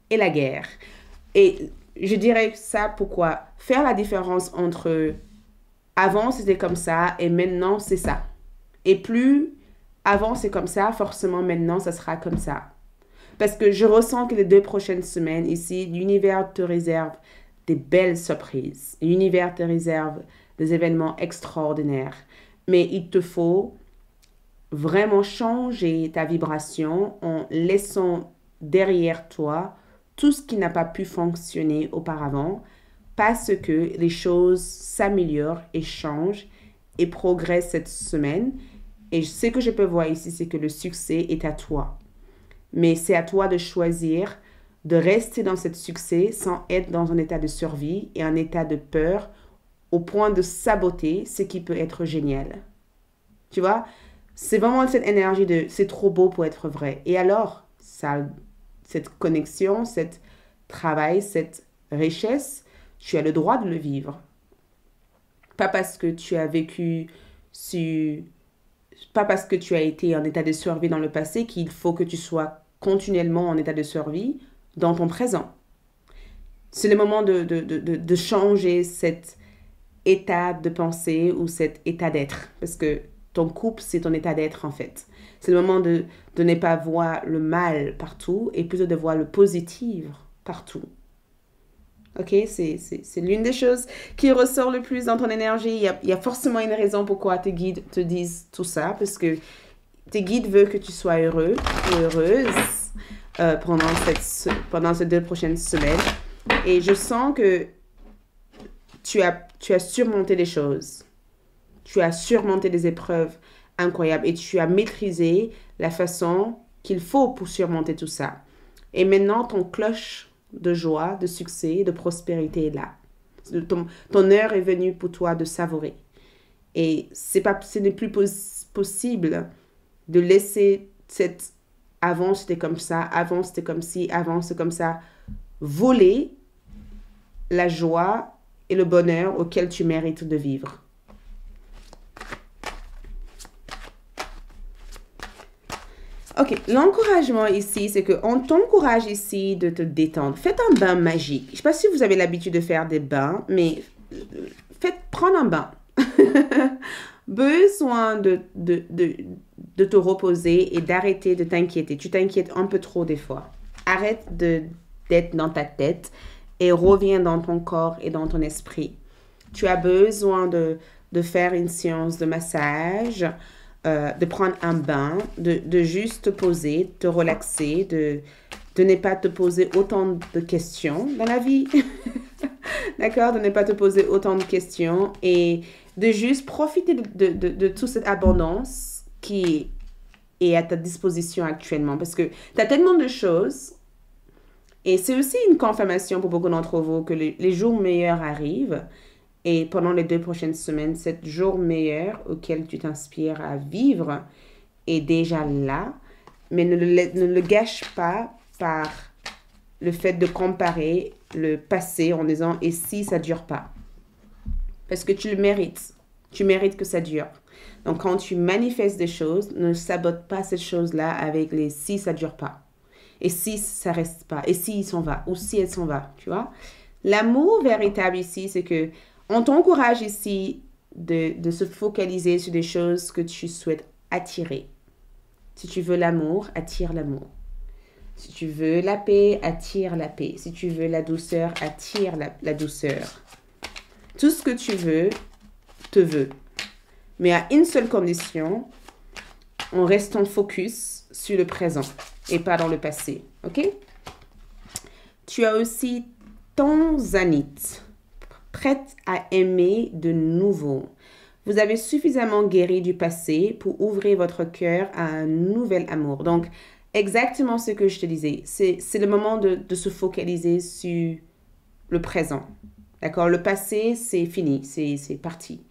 Speaker 1: et la guerre. Et je dirais ça pourquoi? Faire la différence entre avant c'était comme ça et maintenant c'est ça. Et plus avant c'est comme ça, forcément maintenant ça sera comme ça. Parce que je ressens que les 2 prochaines semaines ici, l'univers te réserve des belles surprises. L'univers te réserve des événements extraordinaires. Mais il te faut vraiment changer ta vibration en laissant derrière toi tout ce qui n'a pas pu fonctionner auparavant parce que les choses s'améliorent et changent et progressent cette semaine. Et ce que je peux voir ici, c'est que le succès est à toi. Mais c'est à toi de choisir de rester dans ce succès sans être dans un état de survie et un état de peur au point de saboter ce qui peut être génial. Tu vois? C'est vraiment cette énergie de c'est trop beau pour être vrai. Et alors, ça, cette connexion, cet travail, cette richesse, tu as le droit de le vivre. Pas parce que tu as vécu pas parce que tu as été en état de survie dans le passé qu'il faut que tu sois continuellement en état de survie dans ton présent. C'est le moment de changer cet état de pensée ou cet état d'être. Parce que ton couple, c'est ton état d'être en fait. C'est le moment de ne pas voir le mal partout et plutôt de voir le positif partout. Ok, c'est l'une des choses qui ressort le plus dans ton énergie. Il y a forcément une raison pourquoi tes guides te disent tout ça, parce que tes guides veulent que tu sois heureux ou heureuse pendant ces 2 prochaines semaines. Et je sens que tu as surmonté les choses. Tu as surmonté des épreuves incroyables et tu as maîtrisé la façon qu'il faut pour surmonter tout ça. Et maintenant, ton cloche de joie, de succès, de prospérité est là. Ton heure est venue pour toi de savourer. Et ce n'est plus possible de laisser cette avant c'était comme ça, avant c'était comme ci, avant c'est comme ça, voler la joie et le bonheur auquel tu mérites de vivre. Ok, l'encouragement ici, c'est qu'on t'encourage ici de te détendre. Faites un bain magique. Je ne sais pas si vous avez l'habitude de faire des bains, mais prendre un bain. Besoin de te reposer et d'arrêter de t'inquiéter. Tu t'inquiètes un peu trop des fois. Arrête d'être dans ta tête et reviens dans ton corps et dans ton esprit. Tu as besoin de faire une séance de massage, de prendre un bain, de juste te poser, te relaxer, de ne pas te poser autant de questions dans la vie. D'accord? De ne pas te poser autant de questions et de juste profiter de toute cette abondance qui est à ta disposition actuellement. Parce que tu as tellement de choses et c'est aussi une confirmation pour beaucoup d'entre vous que les jours meilleurs arrivent. Et pendant les 2 prochaines semaines, cet jour meilleur auquel tu t'inspires à vivre est déjà là. Mais ne le gâche pas par le fait de comparer le passé en disant « et si ça ne dure pas ?» Parce que tu le mérites. Tu mérites que ça dure. Donc, quand tu manifestes des choses, ne sabote pas cette chose-là avec les « si ça ne dure pas ». Et si ça ne reste pas. Et si il s'en va. Ou si elle s'en va. Tu vois? L'amour véritable ici, c'est que on t'encourage ici de se focaliser sur des choses que tu souhaites attirer. Si tu veux l'amour, attire l'amour. Si tu veux la paix, attire la paix. Si tu veux la douceur, attire la douceur. Tout ce que tu veux, te veut. Mais à une seule condition, en restant focus sur le présent et pas dans le passé. Ok? Tu as aussi ton zénith, prête à aimer de nouveau. Vous avez suffisamment guéri du passé pour ouvrir votre cœur à un nouvel amour. Donc, exactement ce que je te disais. C'est le moment de se focaliser sur le présent. D'accord? Le passé, c'est fini. C'est parti.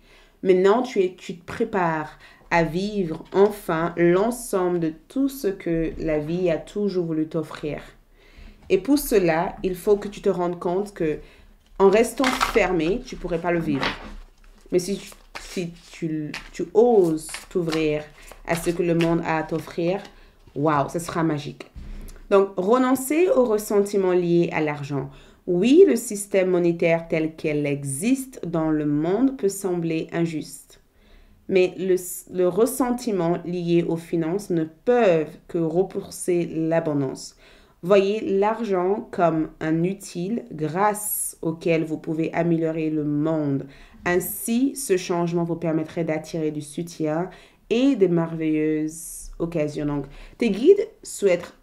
Speaker 1: Maintenant, tu te prépares à vivre enfin l'ensemble de tout ce que la vie a toujours voulu t'offrir. Et pour cela, il faut que tu te rendes compte que en restant fermé, tu ne pourrais pas le vivre. Mais si tu oses t'ouvrir à ce que le monde a à t'offrir, waouh, ça sera magique. Donc, renoncer aux ressentiments liés à l'argent. Oui, le système monétaire tel qu'elle existe dans le monde peut sembler injuste. Mais le ressentiment lié aux finances ne peuvent que repousser l'abondance. Voyez l'argent comme un utile grâce auquel vous pouvez améliorer le monde. Ainsi, ce changement vous permettrait d'attirer du soutien et de merveilleuses occasions. Donc, tes guides souhaitent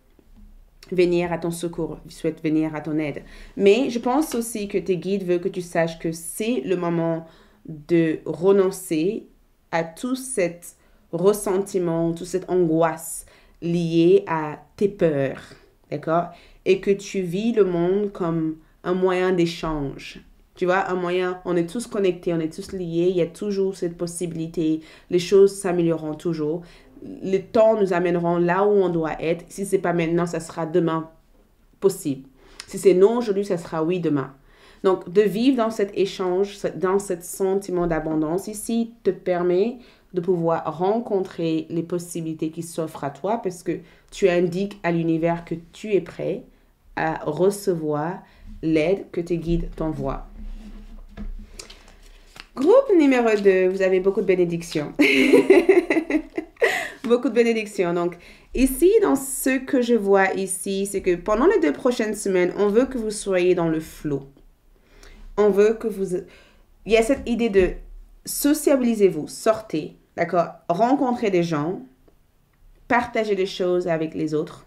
Speaker 1: venir à ton secours, souhaitent venir à ton aide. Mais je pense aussi que tes guides veulent que tu saches que c'est le moment de renoncer à tout cet ressentiment, toute cette angoisse liée à tes peurs. D'accord? Et que tu vis le monde comme un moyen d'échange. Tu vois, un moyen, on est tous connectés, on est tous liés, il y a toujours cette possibilité, les choses s'amélioreront toujours. Le temps nous amèneront là où on doit être. Si ce n'est pas maintenant, ça sera demain possible. Si c'est non aujourd'hui, ça sera oui demain. Donc, de vivre dans cet échange, dans ce sentiment d'abondance ici, te permet de pouvoir rencontrer les possibilités qui s'offrent à toi parce que tu indiques à l'univers que tu es prêt à recevoir l'aide que tes guides t'envoient. Groupe numéro 2, vous avez beaucoup de bénédictions. Beaucoup de bénédictions. Donc, ici, dans ce que je vois ici, c'est que pendant les 2 prochaines semaines, on veut que vous soyez dans le flow. On veut que vous... Il y a cette idée de sociabilisez-vous, sortez, d'accord? Rencontrez des gens, partagez des choses avec les autres,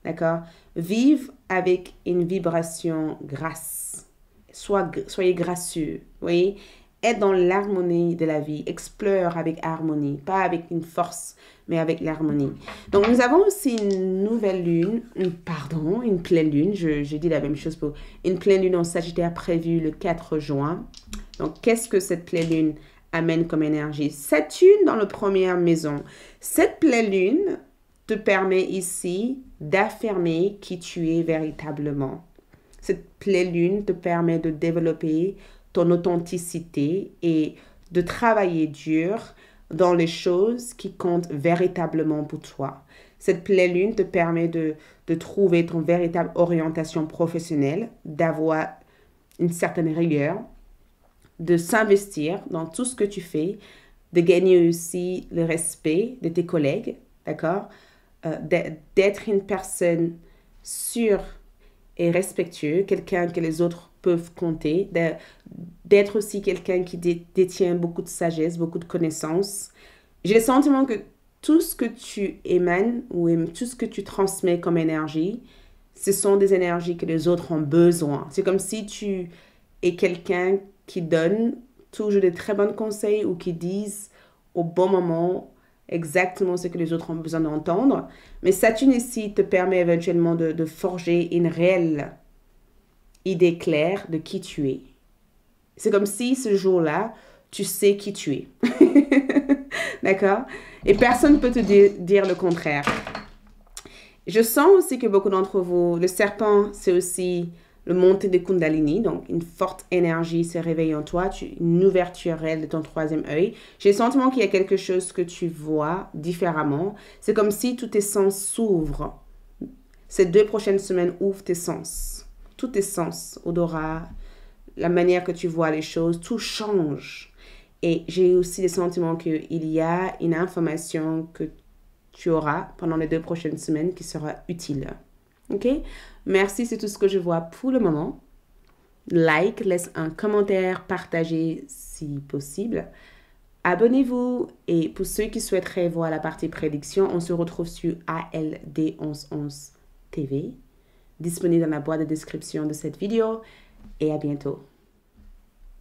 Speaker 1: d'accord? Vive avec une vibration grasse. Soyez gracieux, vous voyez? Être dans l'harmonie de la vie, explore avec harmonie, pas avec une force, mais avec l'harmonie. Donc, nous avons aussi une nouvelle lune, une pleine lune, je dis la même chose pour une pleine lune en Sagittaire prévue le 4 juin. Donc, qu'est-ce que cette pleine lune amène comme énergie? Saturne dans la première maison. Cette pleine lune te permet ici d'affirmer qui tu es véritablement. Cette pleine lune te permet de développer ton authenticité et de travailler dur dans les choses qui comptent véritablement pour toi. Cette pleine lune te permet de trouver ton véritable orientation professionnelle, d'avoir une certaine rigueur, de s'investir dans tout ce que tu fais, de gagner aussi le respect de tes collègues, d'accord? D'être une personne sûre et respectueuse, quelqu'un que les autres peuvent compter, d'être aussi quelqu'un qui détient beaucoup de sagesse, beaucoup de connaissances. J'ai le sentiment que tout ce que tu émanes ou tout ce que tu transmets comme énergie, ce sont des énergies que les autres ont besoin. C'est comme si tu es quelqu'un qui donne toujours de très bons conseils ou qui disent au bon moment exactement ce que les autres ont besoin d'entendre. Mais Saturne ici te permet éventuellement de forger une réelle idée claire de qui tu es. C'est comme si ce jour-là, tu sais qui tu es. D'accord? Et personne ne peut te dire le contraire. Je sens aussi que beaucoup d'entre vous, le serpent, c'est aussi le montée des Kundalini, donc une forte énergie se réveille en toi, une ouverture réelle de ton troisième œil. J'ai le sentiment qu'il y a quelque chose que tu vois différemment. C'est comme si tous tes sens s'ouvrent. Ces 2 prochaines semaines ouvrent tes sens. Tous tes sens, odorat, la manière que tu vois les choses, tout change. Et j'ai aussi le sentiment qu'il y a une information que tu auras pendant les 2 prochaines semaines qui sera utile. OK? Merci, c'est tout ce que je vois pour le moment. Like, laisse un commentaire, partagez si possible. Abonnez-vous et pour ceux qui souhaiteraient voir la partie prédiction, on se retrouve sur ALD1111 TV, disponible dans la boîte de description de cette vidéo et à bientôt.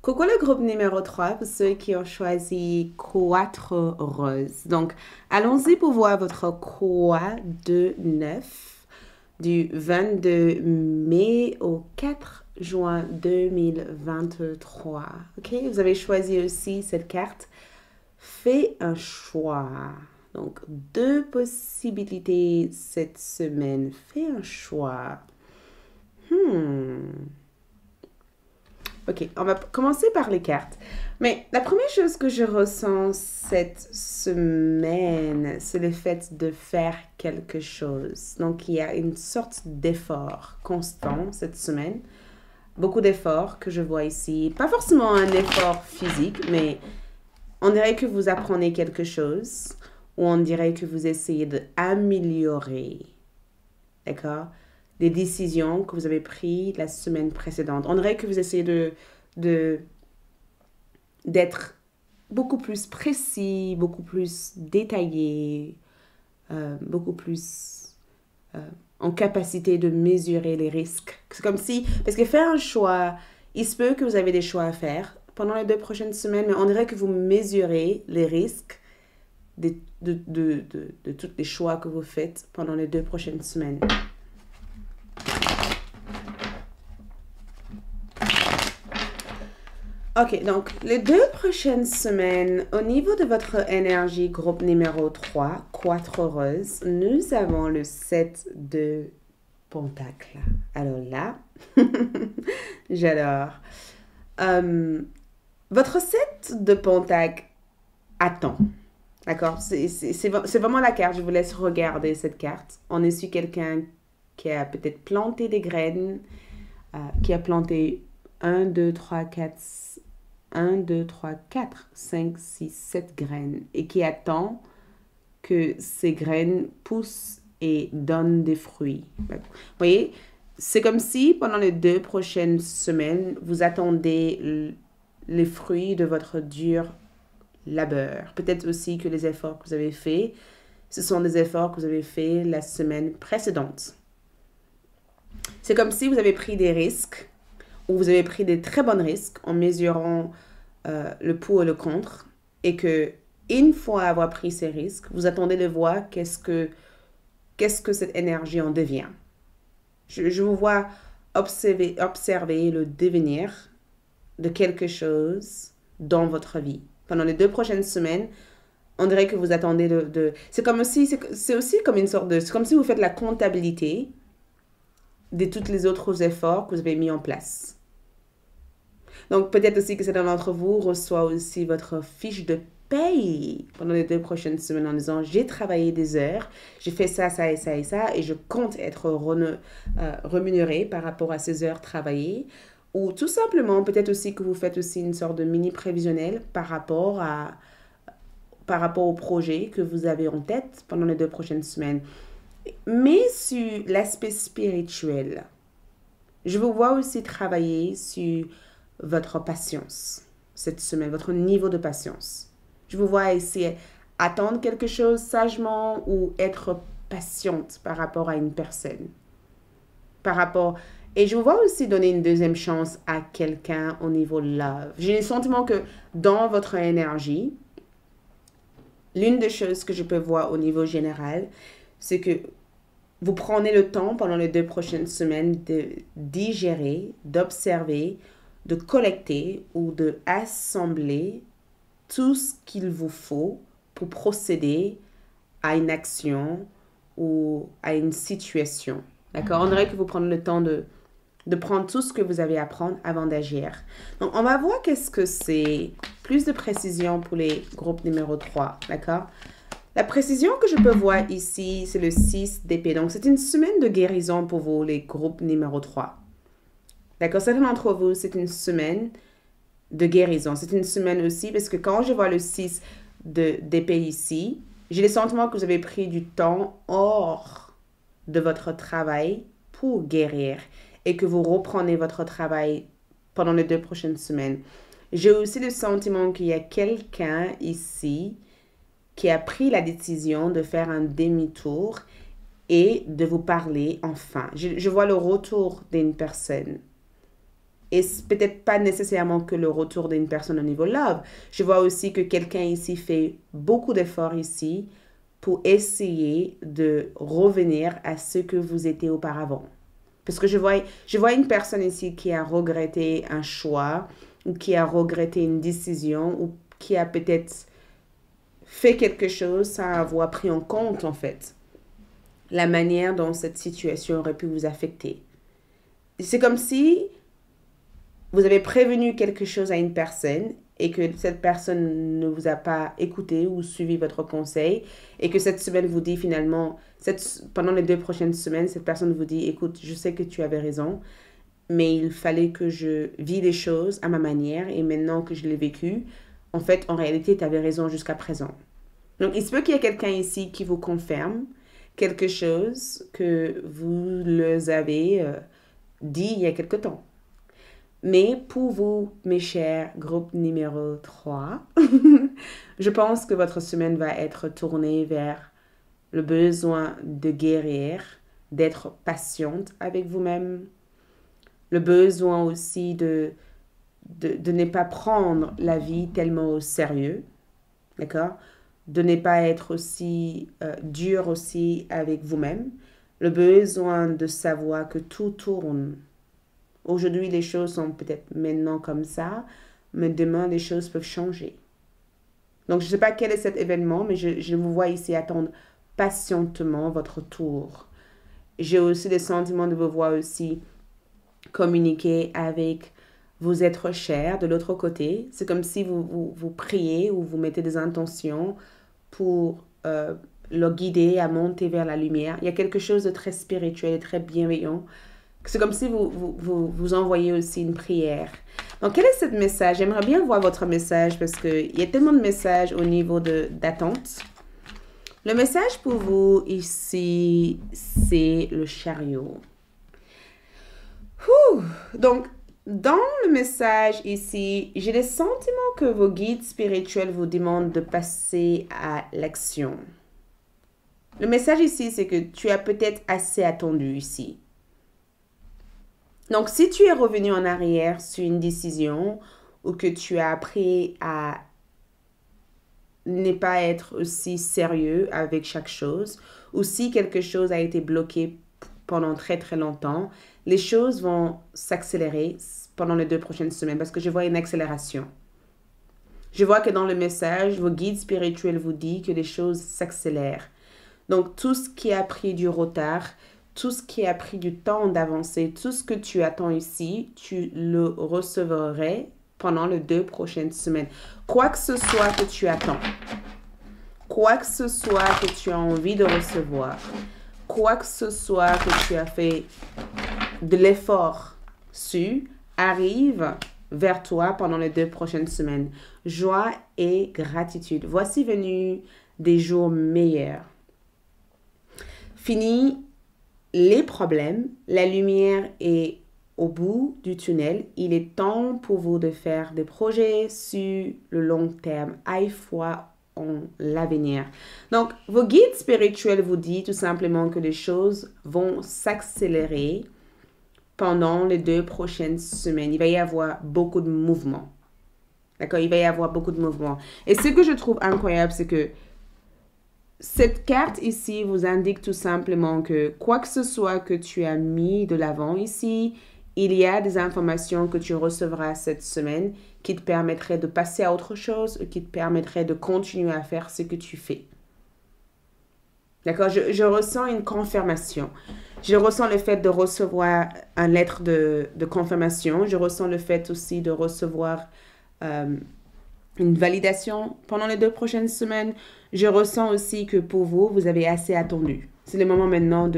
Speaker 1: Coucou le groupe numéro 3 pour ceux qui ont choisi Quatre Roses. Donc, allons-y pour voir votre croix de 9 du 22 mai au 4 juin 2023. OK? Vous avez choisi aussi cette carte. Fais un choix. Donc, 2 possibilités cette semaine. Fais un choix. OK, on va commencer par les cartes. Mais la première chose que je ressens cette semaine, c'est le fait de faire quelque chose. Donc, il y a une sorte d'effort constant cette semaine. Beaucoup d'efforts que je vois ici. Pas forcément un effort physique, mais on dirait que vous apprenez quelque chose ou on dirait que vous essayez d'améliorer. D'accord? Des décisions que vous avez prises la semaine précédente. On dirait que vous essayez d'être beaucoup plus précis, beaucoup plus détaillé, beaucoup plus en capacité de mesurer les risques. C'est comme si, parce que faire un choix, il se peut que vous avez des choix à faire pendant les 2 prochaines semaines, mais on dirait que vous mesurez les risques de tous les choix que vous faites pendant les 2 prochaines semaines. OK, donc les 2 prochaines semaines, au niveau de votre énergie groupe numéro 3, Quatre Roses, nous avons le 7 de Pentacles. Alors là, j'adore. Votre 7 de Pentacles attend. D'accord? C'est vraiment la carte. Je vous laisse regarder cette carte. On est sur quelqu'un qui a peut-être planté des graines, qui a planté 1, 2, 3, 4, 1, 2, 3, 4, 5, 6, 7 graines et qui attend que ces graines poussent et donnent des fruits. Vous voyez, c'est comme si pendant les 2 prochaines semaines, vous attendez les fruits de votre dur labeur. Peut-être aussi que les efforts que vous avez faits, ce sont des efforts que vous avez faits la semaine précédente. C'est comme si vous avez pris des risques ou vous avez pris des très bons risques en mesurant le pour et le contre et que une fois avoir pris ces risques, vous attendez de voir qu'est-ce que cette énergie en devient. Je vous vois observer le devenir de quelque chose dans votre vie. Pendant les 2 prochaines semaines, on dirait que vous attendez c'est aussi comme une sorte de... C'est comme si vous faites la comptabilité de tous les autres efforts que vous avez mis en place. Donc, peut-être aussi que certains d'entre vous reçoit aussi votre fiche de paye pendant les 2 prochaines semaines en disant « J'ai travaillé des heures, j'ai fait ça, ça et ça et ça, et je compte être rémunéré par rapport à ces heures travaillées. » Ou tout simplement, peut-être aussi que vous faites aussi une sorte de mini prévisionnel par rapport au projet que vous avez en tête pendant les 2 prochaines semaines. Mais sur l'aspect spirituel, je vous vois aussi travailler sur votre patience cette semaine, votre niveau de patience. Je vous vois essayer attendre quelque chose sagement ou être patiente par rapport à une personne. Et je vous vois aussi donner une deuxième chance à quelqu'un au niveau love. J'ai le sentiment que dans votre énergie, l'une des choses que je peux voir au niveau général, c'est que vous prenez le temps pendant les 2 prochaines semaines de digérer, d'observer, de collecter ou de assembler tout ce qu'il vous faut pour procéder à une action ou à une situation. D'accord? On dirait que vous prenez le temps de prendre tout ce que vous avez à prendre avant d'agir. Donc, on va voir qu'est-ce que c'est. Plus de précision pour les groupes numéro 3. D'accord? La précision que je peux voir ici, c'est le 6 d'épée. Donc, c'est une semaine de guérison pour vous, les groupes numéro 3. D'accord? Certains d'entre vous, c'est une semaine de guérison. C'est une semaine aussi, parce que quand je vois le 6 d'épée ici, j'ai le sentiment que vous avez pris du temps hors de votre travail pour guérir et que vous reprenez votre travail pendant les 2 prochaines semaines. J'ai aussi le sentiment qu'il y a quelqu'un ici qui a pris la décision de faire un demi-tour et de vous parler enfin. Je vois le retour d'une personne. Et peut-être pas nécessairement que le retour d'une personne au niveau love. Je vois aussi que quelqu'un ici fait beaucoup d'efforts ici pour essayer de revenir à ce que vous étiez auparavant. Parce que je vois une personne ici qui a regretté un choix ou qui a regretté une décision ou qui a peut-être fait quelque chose sans avoir pris en compte, en fait, la manière dont cette situation aurait pu vous affecter. C'est comme si vous avez prévenu quelque chose à une personne et que cette personne ne vous a pas écouté ou suivi votre conseil et que cette semaine vous dit finalement, pendant les 2 prochaines semaines, cette personne vous dit, écoute, je sais que tu avais raison, mais il fallait que je vis les choses à ma manière et maintenant que je l'ai vécu, en fait, en réalité, tu avais raison jusqu'à présent. Donc, il se peut qu'il y ait quelqu'un ici qui vous confirme quelque chose que vous leur avez dit il y a quelque temps. Mais pour vous, mes chers groupe numéro 3, je pense que votre semaine va être tournée vers le besoin de guérir, d'être patiente avec vous-même, le besoin aussi de ne pas prendre la vie tellement au sérieux, d'accord? De ne pas être aussi dur aussi avec vous-même, le besoin de savoir que tout tourne. Aujourd'hui, les choses sont peut-être maintenant comme ça, mais demain, les choses peuvent changer. Donc, je ne sais pas quel est cet événement, mais je vous vois ici attendre patientement votre tour. J'ai aussi le sentiment de vous voir aussi communiquer avec vos êtres chers de l'autre côté. C'est comme si vous priez ou vous mettez des intentions pour le guider à monter vers la lumière. Il y a quelque chose de très spirituel et très bienveillant C'est comme si vous envoyez aussi une prière. Donc, quel est ce message? J'aimerais bien voir votre message parce qu'il y a tellement de messages au niveau d'attente. Le message pour vous ici, c'est le chariot. Donc, dans le message ici, j'ai le sentiment que vos guides spirituels vous demandent de passer à l'action. Le message ici, c'est que tu as peut-être assez attendu ici. Donc, si tu es revenu en arrière sur une décision ou que tu as appris à ne pas être aussi sérieux avec chaque chose, ou si quelque chose a été bloqué pendant très très longtemps, les choses vont s'accélérer pendant les 2 prochaines semaines parce que je vois une accélération. Je vois que dans le message, vos guides spirituels vous disent que les choses s'accélèrent. Donc, tout ce qui a pris du retard, tout ce qui a pris du temps d'avancer, tout ce que tu attends ici, tu le recevrais pendant les 2 prochaines semaines. Quoi que ce soit que tu attends, quoi que ce soit que tu as envie de recevoir, quoi que ce soit que tu as fait de l'effort sur, arrive vers toi pendant les 2 prochaines semaines. Joie et gratitude. Voici venu des jours meilleurs. Fini les problèmes, la lumière est au bout du tunnel. Il est temps pour vous de faire des projets sur le long terme. Aie foi en l'avenir. Donc, vos guides spirituels vous disent tout simplement que les choses vont s'accélérer pendant les 2 prochaines semaines. Il va y avoir beaucoup de mouvements. D'accord? Il va y avoir beaucoup de mouvements. Et ce que je trouve incroyable, c'est que cette carte ici vous indique tout simplement que quoi que ce soit que tu as mis de l'avant ici, il y a des informations que tu recevras cette semaine qui te permettraient de passer à autre chose, qui te permettraient de continuer à faire ce que tu fais. D'accord? Je ressens une confirmation. Je ressens le fait de recevoir une lettre de confirmation. Je ressens le fait aussi de recevoir une validation pendant les 2 prochaines semaines. Je ressens aussi que pour vous, vous avez assez attendu. C'est le moment maintenant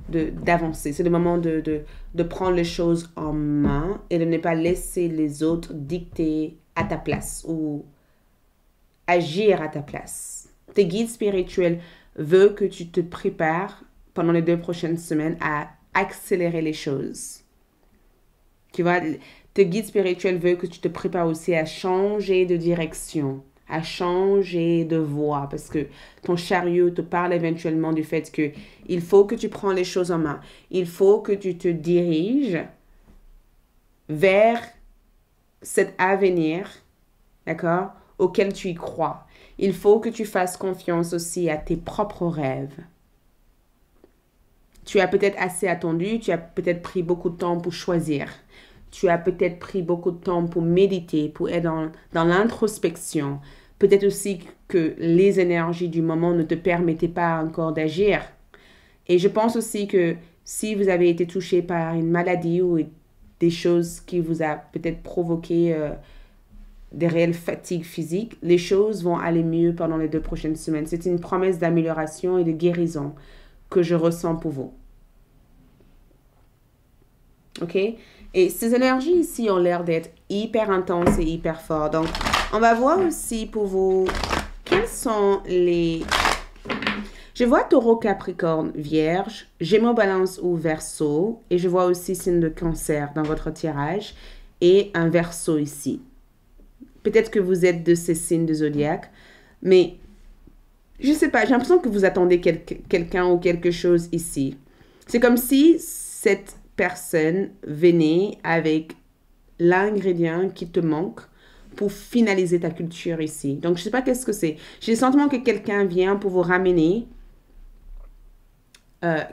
Speaker 1: d'avancer. C'est le moment de prendre les choses en main et de ne pas laisser les autres dicter à ta place ou agir à ta place. Tes guides spirituels veulent que tu te prépares pendant les 2 prochaines semaines à accélérer les choses. Tu vois, tes guides spirituels veulent que tu te prépares aussi à changer de direction, à changer de voie, parce que ton chariot te parle éventuellement du fait que il faut que tu prends les choses en main. Il faut que tu te diriges vers cet avenir, d'accord, auquel tu y crois. Il faut que tu fasses confiance aussi à tes propres rêves. Tu as peut-être assez attendu, tu as peut-être pris beaucoup de temps pour choisir. Tu as peut-être pris beaucoup de temps pour méditer, pour être dans l'introspection. Peut-être aussi que les énergies du moment ne te permettaient pas encore d'agir. Et je pense aussi que si vous avez été touché par une maladie ou des choses qui vous a peut-être provoqué des réelles fatigues physiques, les choses vont aller mieux pendant les 2 prochaines semaines. C'est une promesse d'amélioration et de guérison que je ressens pour vous. OK? Et ces énergies ici ont l'air d'être hyper intenses et hyper fortes. Donc, on va voir aussi pour vous quels sont les... Je vois Taureau, Capricorne, Vierge, Gémeaux, Balance ou Verseau. Et je vois aussi signe de Cancer dans votre tirage et un Verseau ici. Peut-être que vous êtes de ces signes de zodiaque, mais je ne sais pas, j'ai l'impression que vous attendez quelqu'un ou quelque chose ici. C'est comme si cette personne venait avec l'ingrédient qui te manque pour finaliser ta culture ici. Donc, je ne sais pas qu'est-ce que c'est. J'ai le sentiment que quelqu'un vient pour vous ramener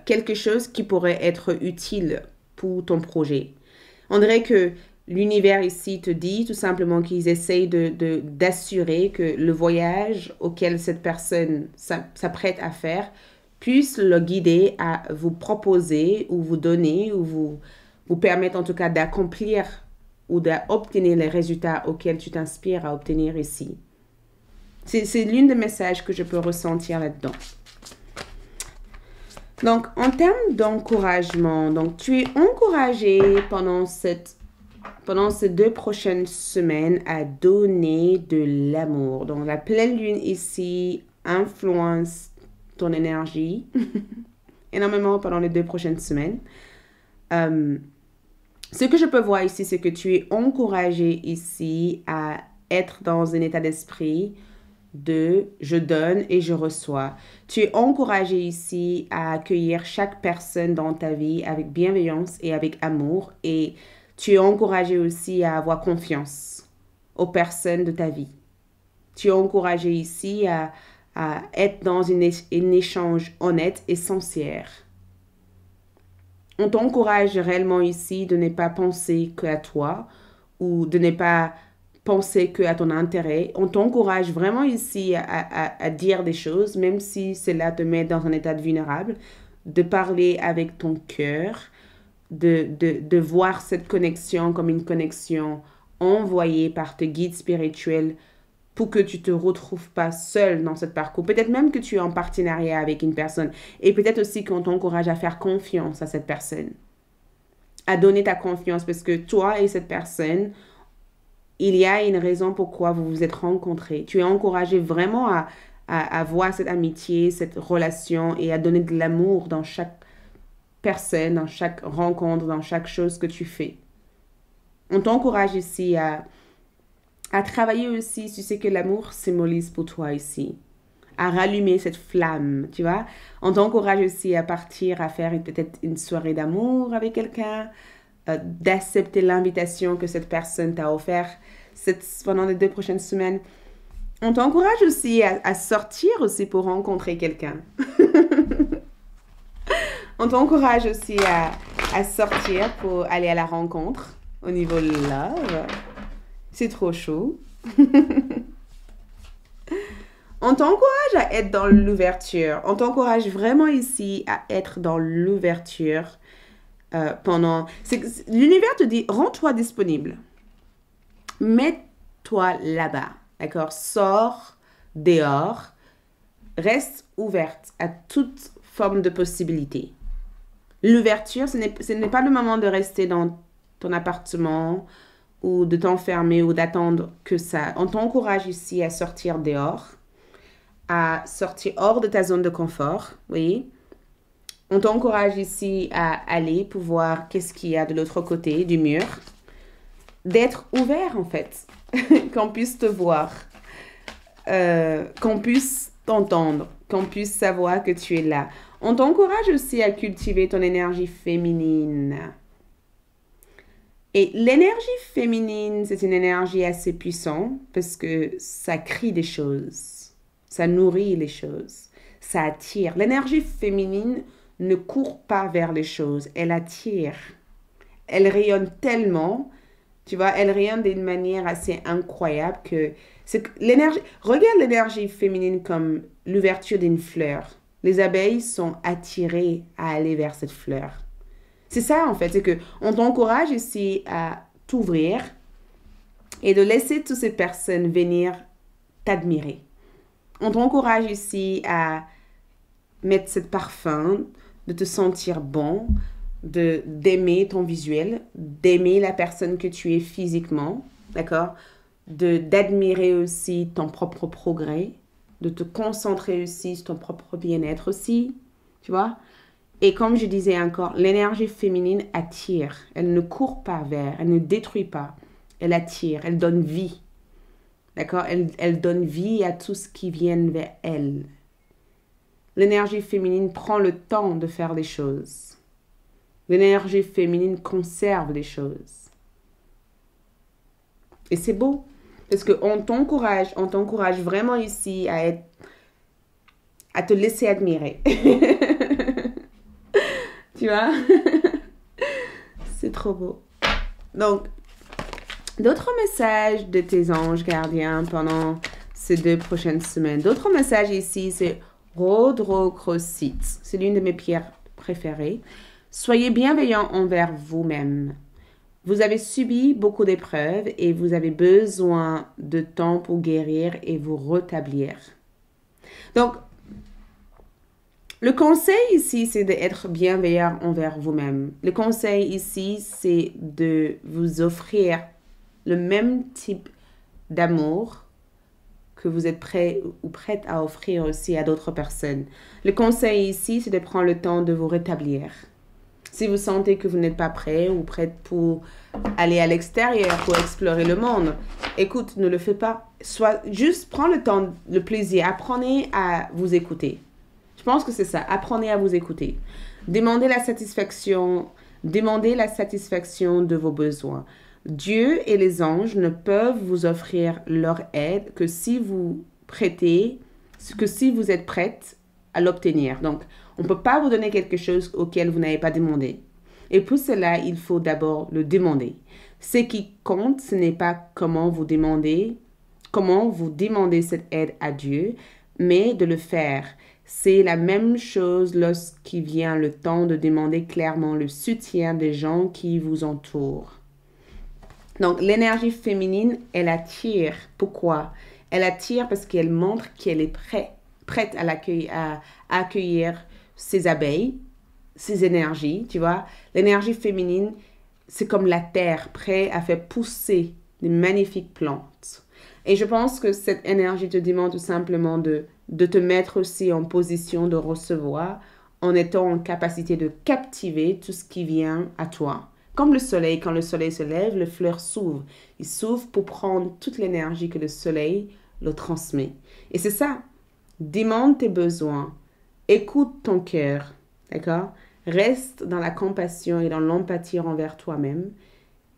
Speaker 1: quelque chose qui pourrait être utile pour ton projet. On dirait que l'univers ici te dit tout simplement qu'ils essayent d'assurer que le voyage auquel cette personne s'apprête à faire puisse le guider à vous proposer ou vous donner ou vous permettre en tout cas d'accomplir ou d'obtenir les résultats auxquels tu t'inspires à obtenir ici. C'est l'une des messages que je peux ressentir là-dedans. Donc, en termes d'encouragement, donc tu es encouragé pendant ces 2 prochaines semaines à donner de l'amour. Donc, la pleine lune ici influence ton énergie énormément pendant les 2 prochaines semaines. Ce que je peux voir ici, c'est que tu es encouragé ici à être dans un état d'esprit de je donne et je reçois. Tu es encouragé ici à accueillir chaque personne dans ta vie avec bienveillance et avec amour. Et tu es encouragé aussi à avoir confiance aux personnes de ta vie. Tu es encouragé ici à être dans un échange honnête et sincère. On t'encourage réellement ici de ne pas penser qu'à toi ou de ne pas penser qu'à ton intérêt. On t'encourage vraiment ici à dire des choses, même si cela te met dans un état de vulnérable, de parler avec ton cœur, de voir cette connexion comme une connexion envoyée par tes guides spirituels pour que tu ne te retrouves pas seul dans ce parcours. Peut-être même que tu es en partenariat avec une personne et peut-être aussi qu'on t'encourage à faire confiance à cette personne, à donner ta confiance parce que toi et cette personne, il y a une raison pourquoi vous vous êtes rencontrés. Tu es encouragé vraiment à avoir cette amitié, cette relation et à donner de l'amour dans chaque personne, dans chaque rencontre, dans chaque chose que tu fais. On t'encourage ici à travailler aussi, tu sais que l'amour symbolise pour toi ici, à rallumer cette flamme, tu vois. On t'encourage aussi à partir, à faire peut-être une soirée d'amour avec quelqu'un, d'accepter l'invitation que cette personne t'a offerte pendant les 2 prochaines semaines. On t'encourage aussi à sortir aussi pour rencontrer quelqu'un. On t'encourage aussi à sortir pour aller à la rencontre au niveau love. C'est trop chaud. On t'encourage à être dans l'ouverture. On t'encourage vraiment ici à être dans l'ouverture pendant... L'univers te dit, rends-toi disponible. Mets-toi là-bas, d'accord? Sors dehors. Reste ouverte à toute forme de possibilité. L'ouverture, ce n'est pas le moment de rester dans ton appartement ou de t'enfermer ou d'attendre que ça. On t'encourage ici à sortir dehors, à sortir hors de ta zone de confort, oui. On t'encourage ici à aller pour voir qu'est-ce qu'il y a de l'autre côté du mur, d'être ouvert en fait, qu'on puisse te voir, qu'on puisse t'entendre, qu'on puisse savoir que tu es là. On t'encourage aussi à cultiver ton énergie féminine. Et l'énergie féminine, c'est une énergie assez puissante parce que ça crie des choses, ça nourrit les choses, ça attire. L'énergie féminine ne court pas vers les choses, elle attire. Elle rayonne tellement, tu vois, elle rayonne d'une manière assez incroyable que l'énergie. Regarde l'énergie féminine comme l'ouverture d'une fleur. Les abeilles sont attirées à aller vers cette fleur. C'est ça en fait, c'est que on t'encourage ici à t'ouvrir et de laisser toutes ces personnes venir t'admirer. On t'encourage ici à mettre ce parfum, de te sentir bon, d'aimer ton visuel, d'aimer la personne que tu es physiquement, d'accord? D'admirer aussi ton propre progrès, de te concentrer aussi sur ton propre bien-être aussi, tu vois? Et comme je disais encore, l'énergie féminine attire. Elle ne court pas vers, elle ne détruit pas. Elle attire, elle donne vie. D'accord? Elle donne vie à tout ce qui vient vers elle. L'énergie féminine prend le temps de faire les choses. L'énergie féminine conserve les choses. Et c'est beau. Parce qu'on t'encourage vraiment ici à te laisser admirer. Tu vois? C'est trop beau. Donc, d'autres messages de tes anges gardiens pendant ces 2 prochaines semaines. D'autres messages ici, c'est Rhodochrosite. C'est l'une de mes pierres préférées. Soyez bienveillants envers vous-même. Vous avez subi beaucoup d'épreuves et vous avez besoin de temps pour guérir et vous rétablir. Donc, Le conseil ici, c'est d'être bienveillant envers vous-même. Le conseil ici, c'est de vous offrir le même type d'amour que vous êtes prêt ou prête à offrir aussi à d'autres personnes. Le conseil ici, c'est de prendre le temps de vous rétablir. Si vous sentez que vous n'êtes pas prêt ou prête pour aller à l'extérieur, pour explorer le monde, écoute, ne le fais pas. Soit juste prends le temps, le plaisir, apprenez à vous écouter. Je pense que c'est ça, apprenez à vous écouter. Demandez la satisfaction de vos besoins. Dieu et les anges ne peuvent vous offrir leur aide que si vous êtes prête à l'obtenir. Donc, on ne peut pas vous donner quelque chose auquel vous n'avez pas demandé. Et pour cela, il faut d'abord le demander. Ce qui compte, ce n'est pas comment vous demandez cette aide à Dieu, mais de le faire. C'est la même chose lorsqu'il vient le temps de demander clairement le soutien des gens qui vous entourent. Donc, l'énergie féminine, elle attire. Pourquoi? Elle attire parce qu'elle montre qu'elle est prête à accueillir ses abeilles, ses énergies, tu vois. L'énergie féminine, c'est comme la terre, prête à faire pousser des magnifiques plantes. Et je pense que cette énergie te demande tout simplement de te mettre aussi en position de recevoir, en étant en capacité de captiver tout ce qui vient à toi. Comme le soleil, quand le soleil se lève, les fleurs s'ouvrent. Ils s'ouvrent pour prendre toute l'énergie que le soleil le transmet. Et c'est ça. Demande tes besoins. Écoute ton cœur. D'accord? Reste dans la compassion et dans l'empathie envers toi-même.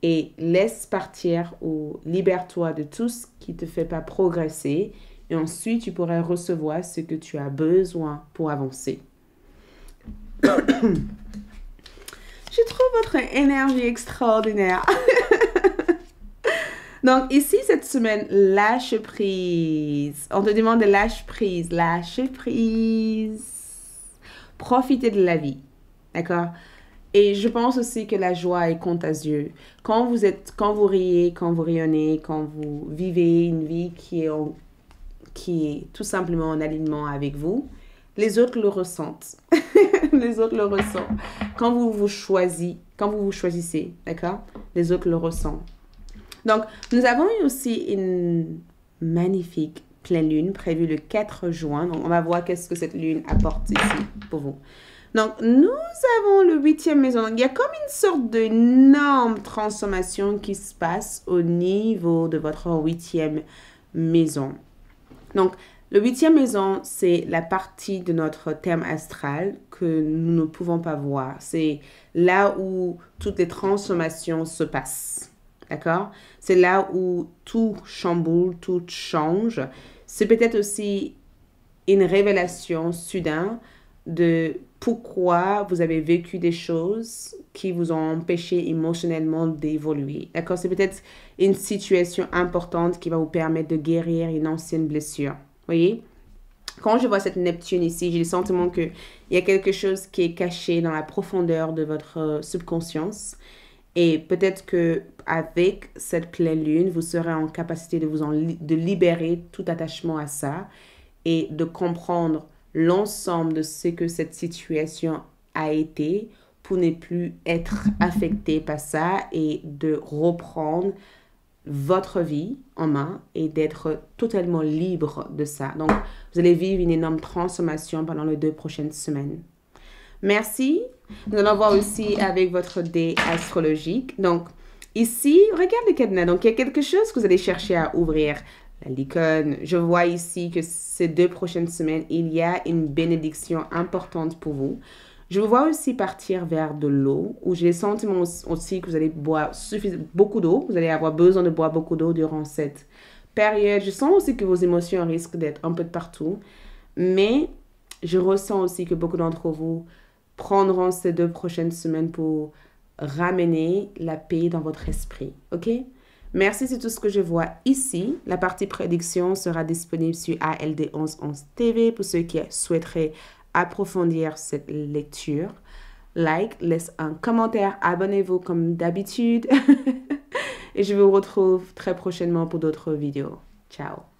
Speaker 1: Et laisse partir ou libère-toi de tout ce qui ne te fait pas progresser. Et ensuite, tu pourras recevoir ce que tu as besoin pour avancer. Je trouve votre énergie extraordinaire. Donc, ici, cette semaine, lâche prise. On te demande de lâcher prise. Lâcher prise. Profitez de la vie. D'accord? Et je pense aussi que la joie est contagieuse. Quand vous riez, quand vous rayonnez, quand vous vivez une vie qui est tout simplement en alignement avec vous, les autres le ressentent. Les autres le ressentent. Quand vous vous choisissez, d'accord? Les autres le ressentent. Donc, nous avons eu aussi une magnifique pleine lune prévue le 4 juin. Donc, on va voir qu'est-ce que cette lune apporte ici pour vous. Donc, nous avons le 8e maison. Donc, il y a comme une sorte d'énorme transformation qui se passe au niveau de votre 8e maison. Donc, le 8e maison, c'est la partie de notre thème astral que nous ne pouvons pas voir. C'est là où toutes les transformations se passent. D'accord? C'est là où tout chamboule, tout change. C'est peut-être aussi une révélation soudaine de pourquoi vous avez vécu des choses qui vous ont empêché émotionnellement d'évoluer. D'accord? C'est peut-être une situation importante qui va vous permettre de guérir une ancienne blessure. Voyez? Quand je vois cette Neptune ici, j'ai le sentiment qu'il y a quelque chose qui est caché dans la profondeur de votre subconscience. Et peut-être qu'avec cette pleine lune, vous serez en capacité de libérer tout attachement à ça et de comprendre l'ensemble de ce que cette situation a été pour ne plus être affecté par ça et de reprendre votre vie en main et d'être totalement libre de ça. Donc, vous allez vivre une énorme transformation pendant les 2 prochaines semaines. Merci. Nous allons voir aussi avec votre dé astrologique. Donc, ici, regarde le cadenas. Donc, il y a quelque chose que vous allez chercher à ouvrir. La licorne. Je vois ici que ces 2 prochaines semaines, il y a une bénédiction importante pour vous. Je vous vois aussi partir vers de l'eau, où j'ai le sentiment aussi que vous allez boire beaucoup d'eau. Vous allez avoir besoin de boire beaucoup d'eau durant cette période. Je sens aussi que vos émotions risquent d'être un peu de partout. Mais je ressens aussi que beaucoup d'entre vous prendront ces 2 prochaines semaines pour ramener la paix dans votre esprit. OK? Merci, c'est tout ce que je vois ici. La partie prédiction sera disponible sur ALD 1111 TV pour ceux qui souhaiteraient approfondir cette lecture. Laisse un commentaire, abonnez-vous comme d'habitude. Et je vous retrouve très prochainement pour d'autres vidéos. Ciao!